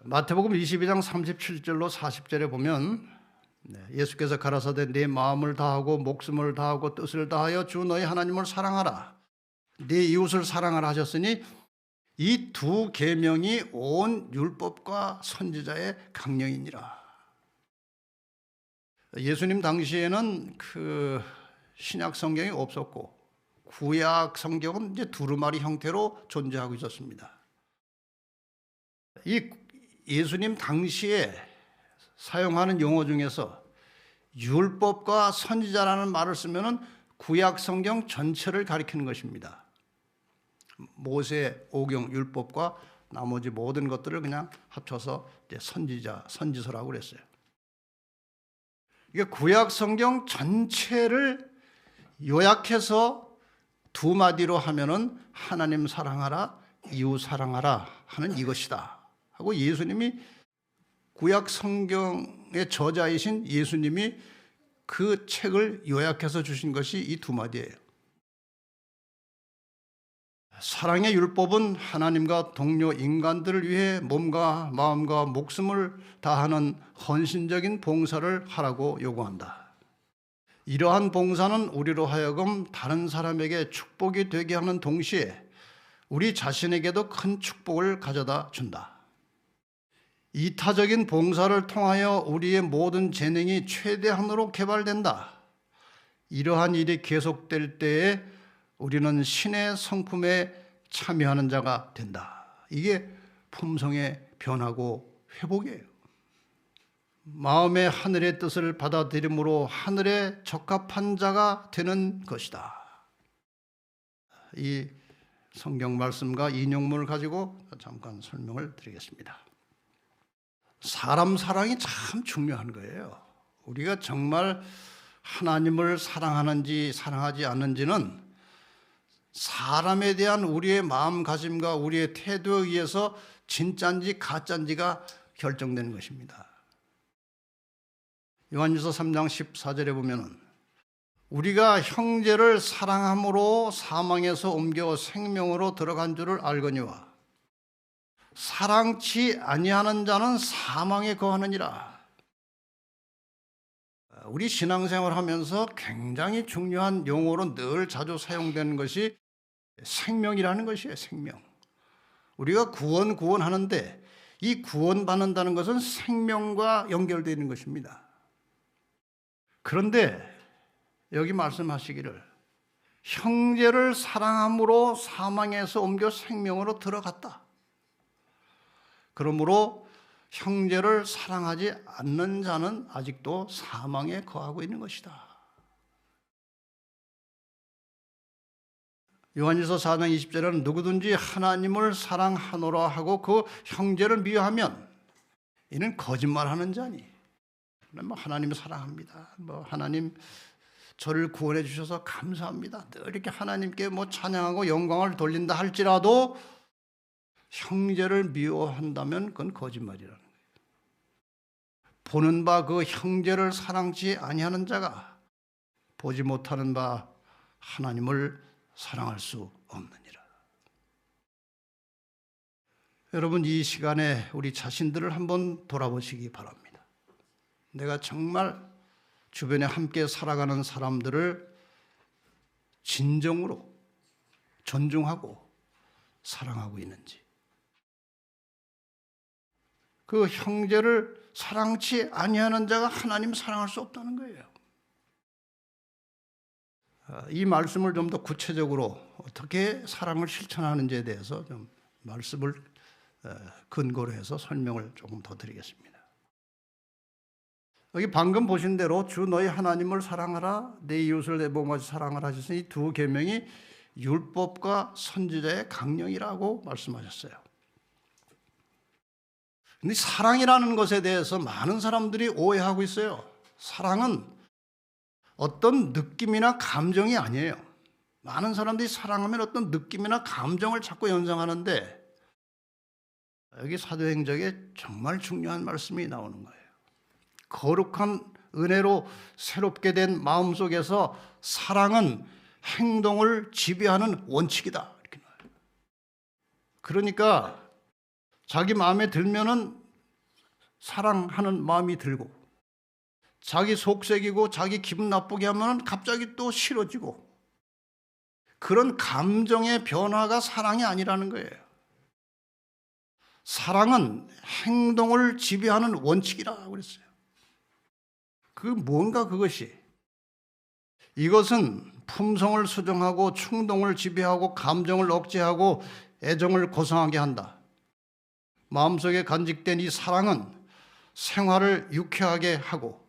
마태복음 22장 37절로 40절에 보면 예수께서 가라사대 네 마음을 다하고 목숨을 다하고 뜻을 다하여 주 너희 하나님을 사랑하라. 네 이웃을 사랑하라 하셨으니 이 두 계명이 온 율법과 선지자의 강령이니라. 예수님 당시에는 그 신약 성경이 없었고 구약 성경은 이제 두루마리 형태로 존재하고 있었습니다. 이 예수님 당시에 사용하는 용어 중에서 율법과 선지자라는 말을 쓰면은 구약 성경 전체를 가리키는 것입니다. 모세 오경 율법과 나머지 모든 것들을 그냥 합쳐서 이제 선지서라고 그랬어요. 이게 구약 성경 전체를 요약해서 두 마디로 하면은 하나님 사랑하라, 이웃 사랑하라 하는 이것이다 하고 예수님이 구약 성경의 저자이신 예수님이 그 책을 요약해서 주신 것이 이 두 마디예요. 사랑의 율법은 하나님과 동료 인간들을 위해 몸과 마음과 목숨을 다하는 헌신적인 봉사를 하라고 요구한다. 이러한 봉사는 우리로 하여금 다른 사람에게 축복이 되게 하는 동시에 우리 자신에게도 큰 축복을 가져다 준다. 이타적인 봉사를 통하여 우리의 모든 재능이 최대한으로 개발된다. 이러한 일이 계속될 때에 우리는 신의 성품에 참여하는 자가 된다. 이게 품성의 변화고 회복이에요. 마음의 하늘의 뜻을 받아들임으로 하늘에 적합한 자가 되는 것이다. 이 성경 말씀과 인용문을 가지고 잠깐 설명을 드리겠습니다. 사람 사랑이 참 중요한 거예요. 우리가 정말 하나님을 사랑하는지 사랑하지 않는지는 사람에 대한 우리의 마음가짐과 우리의 태도에 의해서 진짜인지 가짜인지가 결정되는 것입니다. 요한일서 3장 14절에 보면은 우리가 형제를 사랑함으로 사망에서 옮겨 생명으로 들어간 줄을 알거니와 사랑치 아니하는 자는 사망에 거하느니라. 우리 신앙생활 하면서 굉장히 중요한 용어로 늘 자주 사용되는 것이 생명이라는 것이에요. 생명. 우리가 구원하는데 이 구원받는다는 것은 생명과 연결되어 있는 것입니다. 그런데 여기 말씀하시기를 형제를 사랑함으로 사망에서 옮겨 생명으로 들어갔다. 그러므로 형제를 사랑하지 않는 자는 아직도 사망에 거하고 있는 것이다. 요한일서 4장 20절에는 누구든지 하나님을 사랑하노라 하고 그 형제를 미워하면 이는 거짓말하는 자니. 뭐 하나님을 사랑합니다. 뭐 하나님 저를 구원해 주셔서 감사합니다. 늘 이렇게 하나님께 뭐 찬양하고 영광을 돌린다 할지라도 형제를 미워한다면 그건 거짓말이라는 거예요. 보는 바 그 형제를 사랑치 아니하는 자가 보지 못하는 바 하나님을 사랑할 수 없느니라. 여러분, 이 시간에 우리 자신들을 한번 돌아보시기 바랍니다. 내가 정말 주변에 함께 살아가는 사람들을 진정으로 존중하고 사랑하고 있는지. 그 형제를 사랑치 아니하는 자가 하나님 사랑할 수 없다는 거예요. 이 말씀을 좀 더 구체적으로 어떻게 사랑을 실천하는지에 대해서 좀 말씀을 근거로 해서 설명을 조금 더 드리겠습니다. 여기 방금 보신 대로 주 너희 하나님을 사랑하라, 내 이웃을 내 몸같이 사랑하라 하셔서 이 두 계명이 율법과 선지자의 강령이라고 말씀하셨어요. 근데 사랑이라는 것에 대해서 많은 사람들이 오해하고 있어요. 사랑은 어떤 느낌이나 감정이 아니에요. 많은 사람들이 사랑하면 어떤 느낌이나 감정을 자꾸 연상하는데 여기 사도행전에 정말 중요한 말씀이 나오는 거예요. 거룩한 은혜로 새롭게 된 마음속에서 사랑은 행동을 지배하는 원칙이다. 이렇게 나와요. 그러니까 자기 마음에 들면은 사랑하는 마음이 들고 자기 속색이고 자기 기분 나쁘게 하면 갑자기 또 싫어지고 그런 감정의 변화가 사랑이 아니라는 거예요. 사랑은 행동을 지배하는 원칙이라고 그랬어요. 뭔가 그것이 이것은 품성을 수정하고 충동을 지배하고 감정을 억제하고 애정을 고상하게 한다. 마음속에 간직된 이 사랑은 생활을 유쾌하게 하고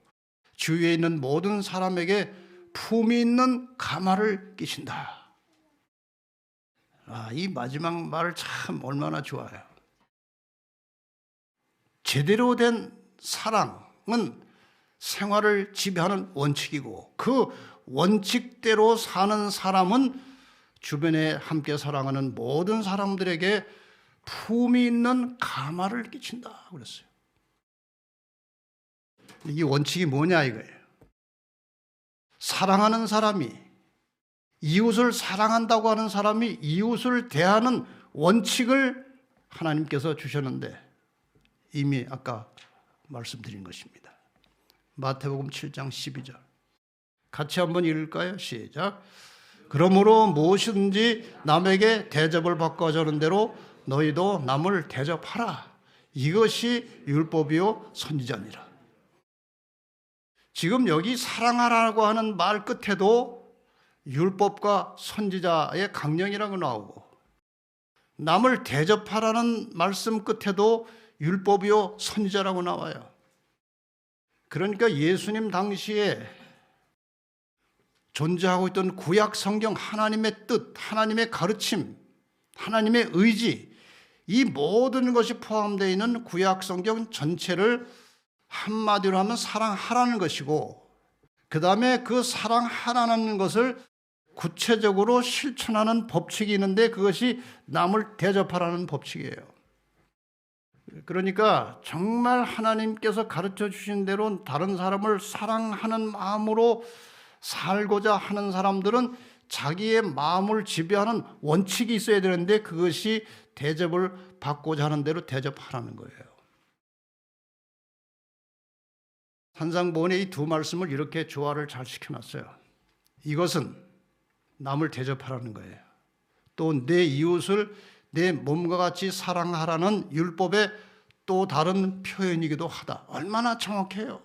주위에 있는 모든 사람에게 품위 있는 감화를 끼친다. 이 마지막 말 참 얼마나 좋아요. 제대로 된 사랑은 생활을 지배하는 원칙이고 그 원칙대로 사는 사람은 주변에 함께 사랑하는 모든 사람들에게 품위 있는 감화를 끼친다 그랬어요. 이 원칙이 뭐냐 이거예요. 사랑하는 사람이 이웃을 사랑한다고 하는 사람이 이웃을 대하는 원칙을 하나님께서 주셨는데 이미 아까 말씀드린 것입니다. 마태복음 7장 12절 같이 한번 읽을까요? 시작. 그러므로 무엇이든지 남에게 대접을 받고 하자는 대로 너희도 남을 대접하라. 이것이 율법이요 선지자니라. 지금 여기 사랑하라고 하는 말 끝에도 율법과 선지자의 강령이라고 나오고 남을 대접하라는 말씀 끝에도 율법이요 선지자라고 나와요. 그러니까 예수님 당시에 존재하고 있던 구약 성경 하나님의 뜻, 하나님의 가르침, 하나님의 의지 이 모든 것이 포함되어 있는 구약 성경 전체를 한마디로 하면 사랑하라는 것이고 그 다음에 그 사랑하라는 것을 구체적으로 실천하는 법칙이 있는데 그것이 남을 대접하라는 법칙이에요. 그러니까 정말 하나님께서 가르쳐 주신 대로 다른 사람을 사랑하는 마음으로 살고자 하는 사람들은 자기의 마음을 지배하는 원칙이 있어야 되는데 그것이 대접을 받고자 하는 대로 대접하라는 거예요. 산상보훈의 이 두 말씀을 이렇게 조화를 잘 시켜놨어요. 이것은 남을 대접하라는 거예요. 또 내 이웃을 내 몸과 같이 사랑하라는 율법의 또 다른 표현이기도 하다. 얼마나 정확해요.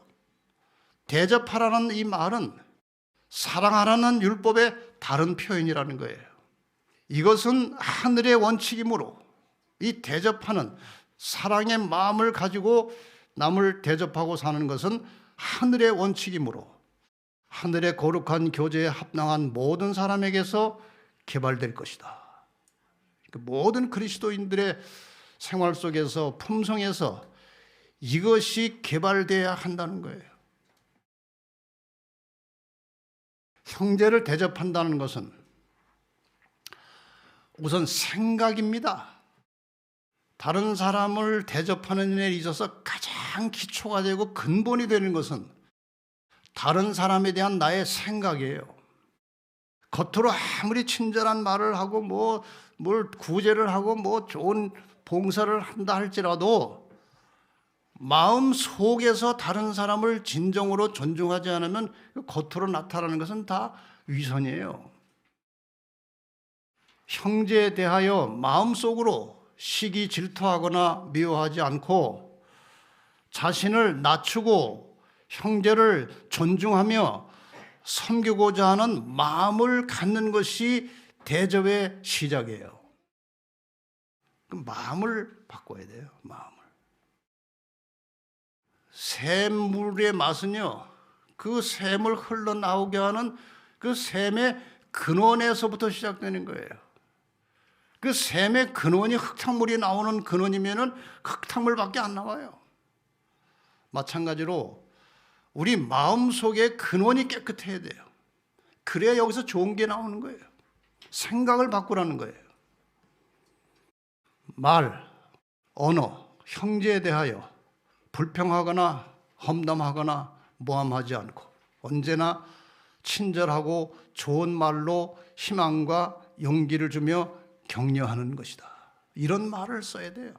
대접하라는 이 말은 사랑하라는 율법의 다른 표현이라는 거예요. 이것은 하늘의 원칙이므로 이 대접하는 사랑의 마음을 가지고 남을 대접하고 사는 것은 하늘의 원칙이므로 하늘의 거룩한 교제에 합당한 모든 사람에게서 개발될 것이다. 모든 그리스도인들의 생활 속에서, 품성에서 이것이 개발돼야 한다는 거예요. 형제를 대접한다는 것은 우선 생각입니다. 다른 사람을 대접하는 일에 있어서 가장 기초가 되고 근본이 되는 것은 다른 사람에 대한 나의 생각이에요. 겉으로 아무리 친절한 말을 하고 뭘 구제를 하고 좋은 봉사를 한다 할지라도 마음 속에서 다른 사람을 진정으로 존중하지 않으면 겉으로 나타나는 것은 다 위선이에요. 형제에 대하여 마음속으로 시기 질투하거나 미워하지 않고 자신을 낮추고 형제를 존중하며 섬기고자 하는 마음을 갖는 것이 대접의 시작이에요. 그 마음을 바꿔야 돼요. 마음을. 샘물의 맛은요, 그 샘을 흘러나오게 하는 그 샘의 근원에서부터 시작되는 거예요. 그 샘의 근원이 흙탕물이 나오는 근원이면은 흙탕물밖에 안 나와요. 마찬가지로 우리 마음속의 근원이 깨끗해야 돼요. 그래야 여기서 좋은 게 나오는 거예요. 생각을 바꾸라는 거예요. 말, 언어, 형제에 대하여 불평하거나 험담하거나 모함하지 않고 언제나 친절하고 좋은 말로 희망과 용기를 주며 격려하는 것이다. 이런 말을 써야 돼요.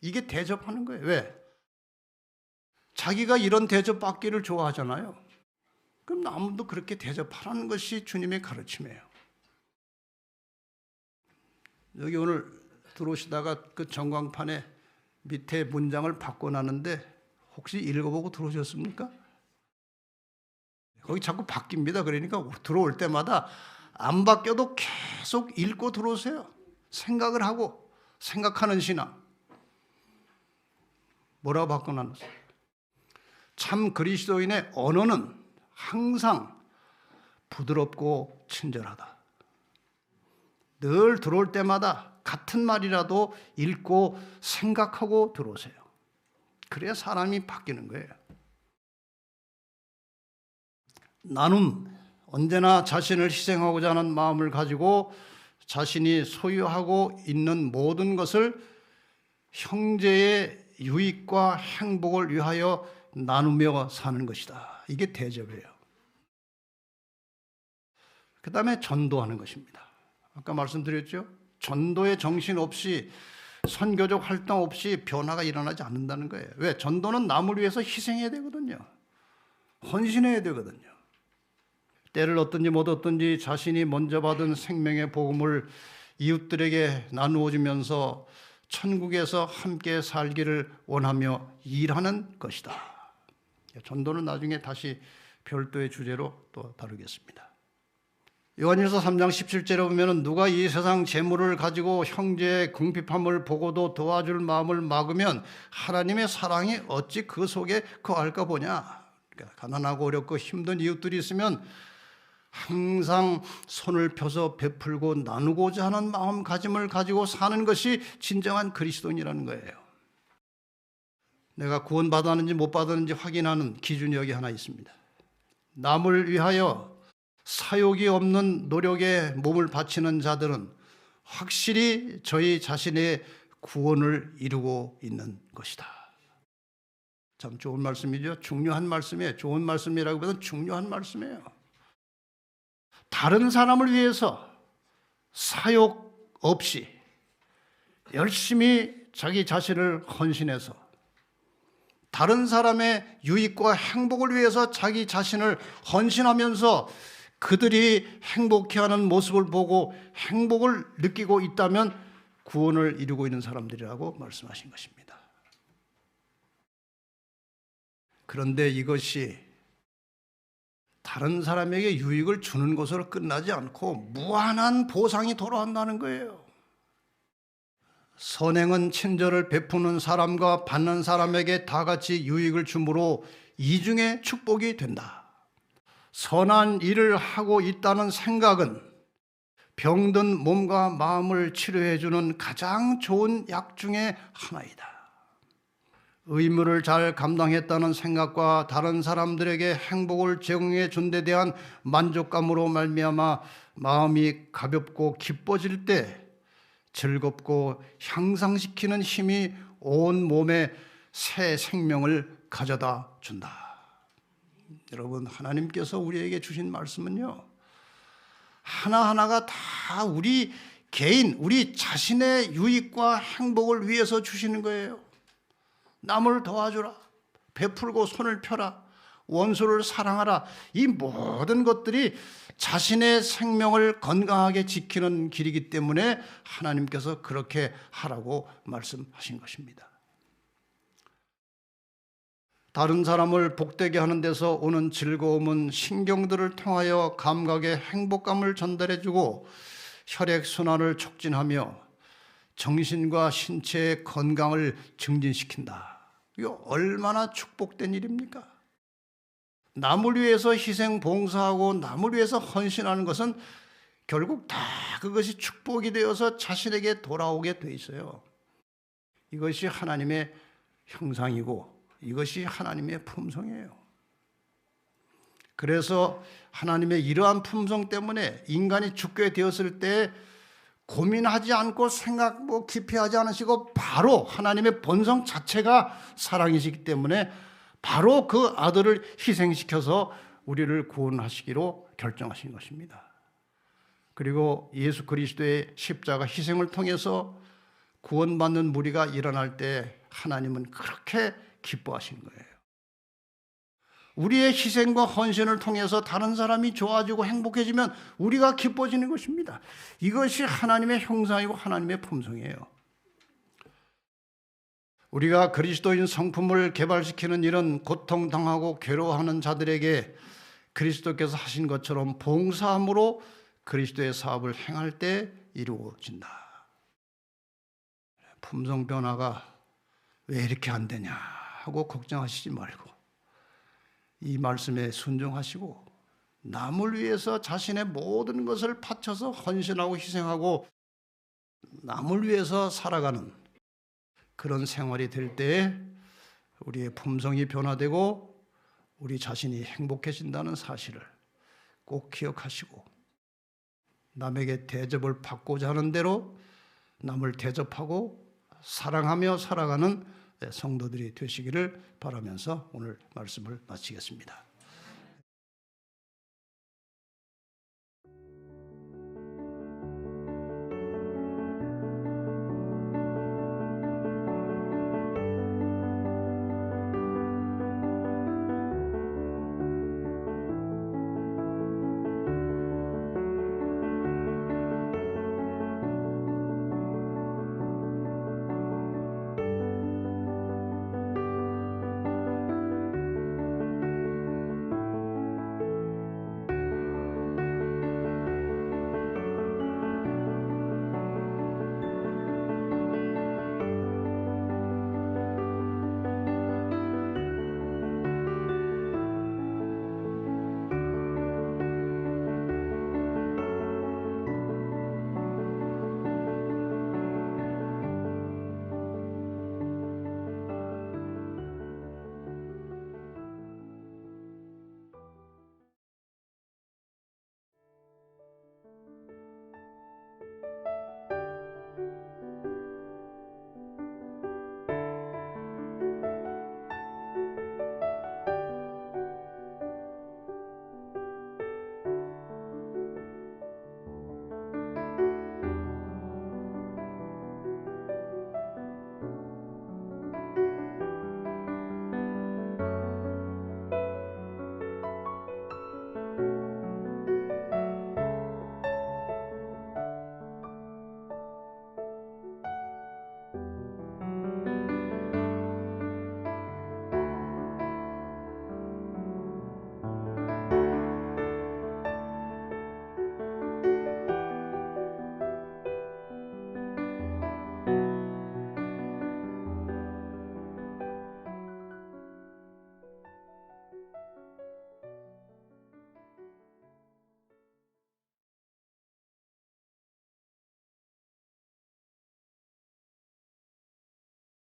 이게 대접하는 거예요. 왜? 자기가 이런 대접받기를 좋아하잖아요. 그럼 남도 그렇게 대접하라는 것이 주님의 가르침이에요. 여기 오늘 들어오시다가 그 전광판에 밑에 문장을 바꿔놨는데 혹시 읽어보고 들어오셨습니까? 거기 자꾸 바뀝니다. 그러니까 들어올 때마다 안 바뀌어도 계속 읽고 들어오세요. 생각을 하고 생각하는 신앙. 뭐라고 바꿔놨어요? 참 그리스도인의 언어는 항상 부드럽고 친절하다. 늘 들어올 때마다 같은 말이라도 읽고 생각하고 들어오세요. 그래야 사람이 바뀌는 거예요. 나눔, 언제나 자신을 희생하고자 하는 마음을 가지고 자신이 소유하고 있는 모든 것을 형제의 유익과 행복을 위하여 나누며 사는 것이다. 이게 대접이에요. 그 다음에 전도하는 것입니다. 아까 말씀드렸죠? 전도의 정신 없이 선교적 활동 없이 변화가 일어나지 않는다는 거예요. 왜? 전도는 남을 위해서 희생해야 되거든요. 헌신해야 되거든요. 때를 얻든지 못 얻든지 자신이 먼저 받은 생명의 복음을 이웃들에게 나누어 주면서 천국에서 함께 살기를 원하며 일하는 것이다. 전도는 나중에 다시 별도의 주제로 또 다루겠습니다. 요한일서 3장 17절에 보면 누가 이 세상 재물을 가지고 형제의 궁핍함을 보고도 도와줄 마음을 막으면 하나님의 사랑이 어찌 그 속에 거할까 보냐. 그러니까 가난하고 어렵고 힘든 이웃들이 있으면 항상 손을 펴서 베풀고 나누고자 하는 마음가짐을 가지고 사는 것이 진정한 그리스도인이라는 거예요. 내가 구원받았는지 못 받았는지 확인하는 기준이 여기 하나 있습니다. 남을 위하여 사욕이 없는 노력에 몸을 바치는 자들은 확실히 저희 자신의 구원을 이루고 있는 것이다. 참 좋은 말씀이죠. 중요한 말씀이에요. 좋은 말씀이라기보다는 중요한 말씀이에요. 다른 사람을 위해서 사욕 없이 열심히 자기 자신을 헌신해서 다른 사람의 유익과 행복을 위해서 자기 자신을 헌신하면서 그들이 행복해하는 모습을 보고 행복을 느끼고 있다면 구원을 이루고 있는 사람들이라고 말씀하신 것입니다. 그런데 이것이 다른 사람에게 유익을 주는 것으로 끝나지 않고 무한한 보상이 돌아온다는 거예요. 선행은 친절을 베푸는 사람과 받는 사람에게 다 같이 유익을 주므로 이중의 축복이 된다. 선한 일을 하고 있다는 생각은 병든 몸과 마음을 치료해주는 가장 좋은 약 중에 하나이다. 의무를 잘 감당했다는 생각과 다른 사람들에게 행복을 제공해 준 데 대한 만족감으로 말미암아 마음이 가볍고 기뻐질 때 즐겁고 향상시키는 힘이 온 몸에 새 생명을 가져다 준다. 여러분, 하나님께서 우리에게 주신 말씀은요, 하나하나가 다 우리 개인, 우리 자신의 유익과 행복을 위해서 주시는 거예요. 남을 도와주라, 베풀고 손을 펴라, 원수를 사랑하라. 이 모든 것들이 자신의 생명을 건강하게 지키는 길이기 때문에 하나님께서 그렇게 하라고 말씀하신 것입니다. 다른 사람을 복되게 하는 데서 오는 즐거움은 신경들을 통하여 감각의 행복감을 전달해주고 혈액순환을 촉진하며 정신과 신체의 건강을 증진시킨다. 이거 얼마나 축복된 일입니까? 남을 위해서 희생 봉사하고 남을 위해서 헌신하는 것은 결국 다 그것이 축복이 되어서 자신에게 돌아오게 돼 있어요. 이것이 하나님의 형상이고 이것이 하나님의 품성이에요. 그래서 하나님의 이러한 품성 때문에 인간이 죽게 되었을 때 고민하지 않고 생각 깊이 하지 않으시고 바로 하나님의 본성 자체가 사랑이시기 때문에 바로 그 아들을 희생시켜서 우리를 구원하시기로 결정하신 것입니다. 그리고 예수 그리스도의 십자가 희생을 통해서 구원받는 무리가 일어날 때 하나님은 그렇게 기뻐하신 거예요. 우리의 희생과 헌신을 통해서 다른 사람이 좋아지고 행복해지면 우리가 기뻐지는 것입니다. 이것이 하나님의 형상이고 하나님의 품성이에요. 우리가 그리스도인 성품을 개발시키는 일은 고통당하고 괴로워하는 자들에게 그리스도께서 하신 것처럼 봉사함으로 그리스도의 사업을 행할 때 이루어진다. 품성 변화가 왜 이렇게 안 되냐 하고 걱정하시지 말고 이 말씀에 순종하시고 남을 위해서 자신의 모든 것을 바쳐서 헌신하고 희생하고 남을 위해서 살아가는 그런 생활이 될 때에 우리의 품성이 변화되고 우리 자신이 행복해진다는 사실을 꼭 기억하시고 남에게 대접을 받고자 하는 대로 남을 대접하고 사랑하며 살아가는 성도들이 되시기를 바라면서 오늘 말씀을 마치겠습니다.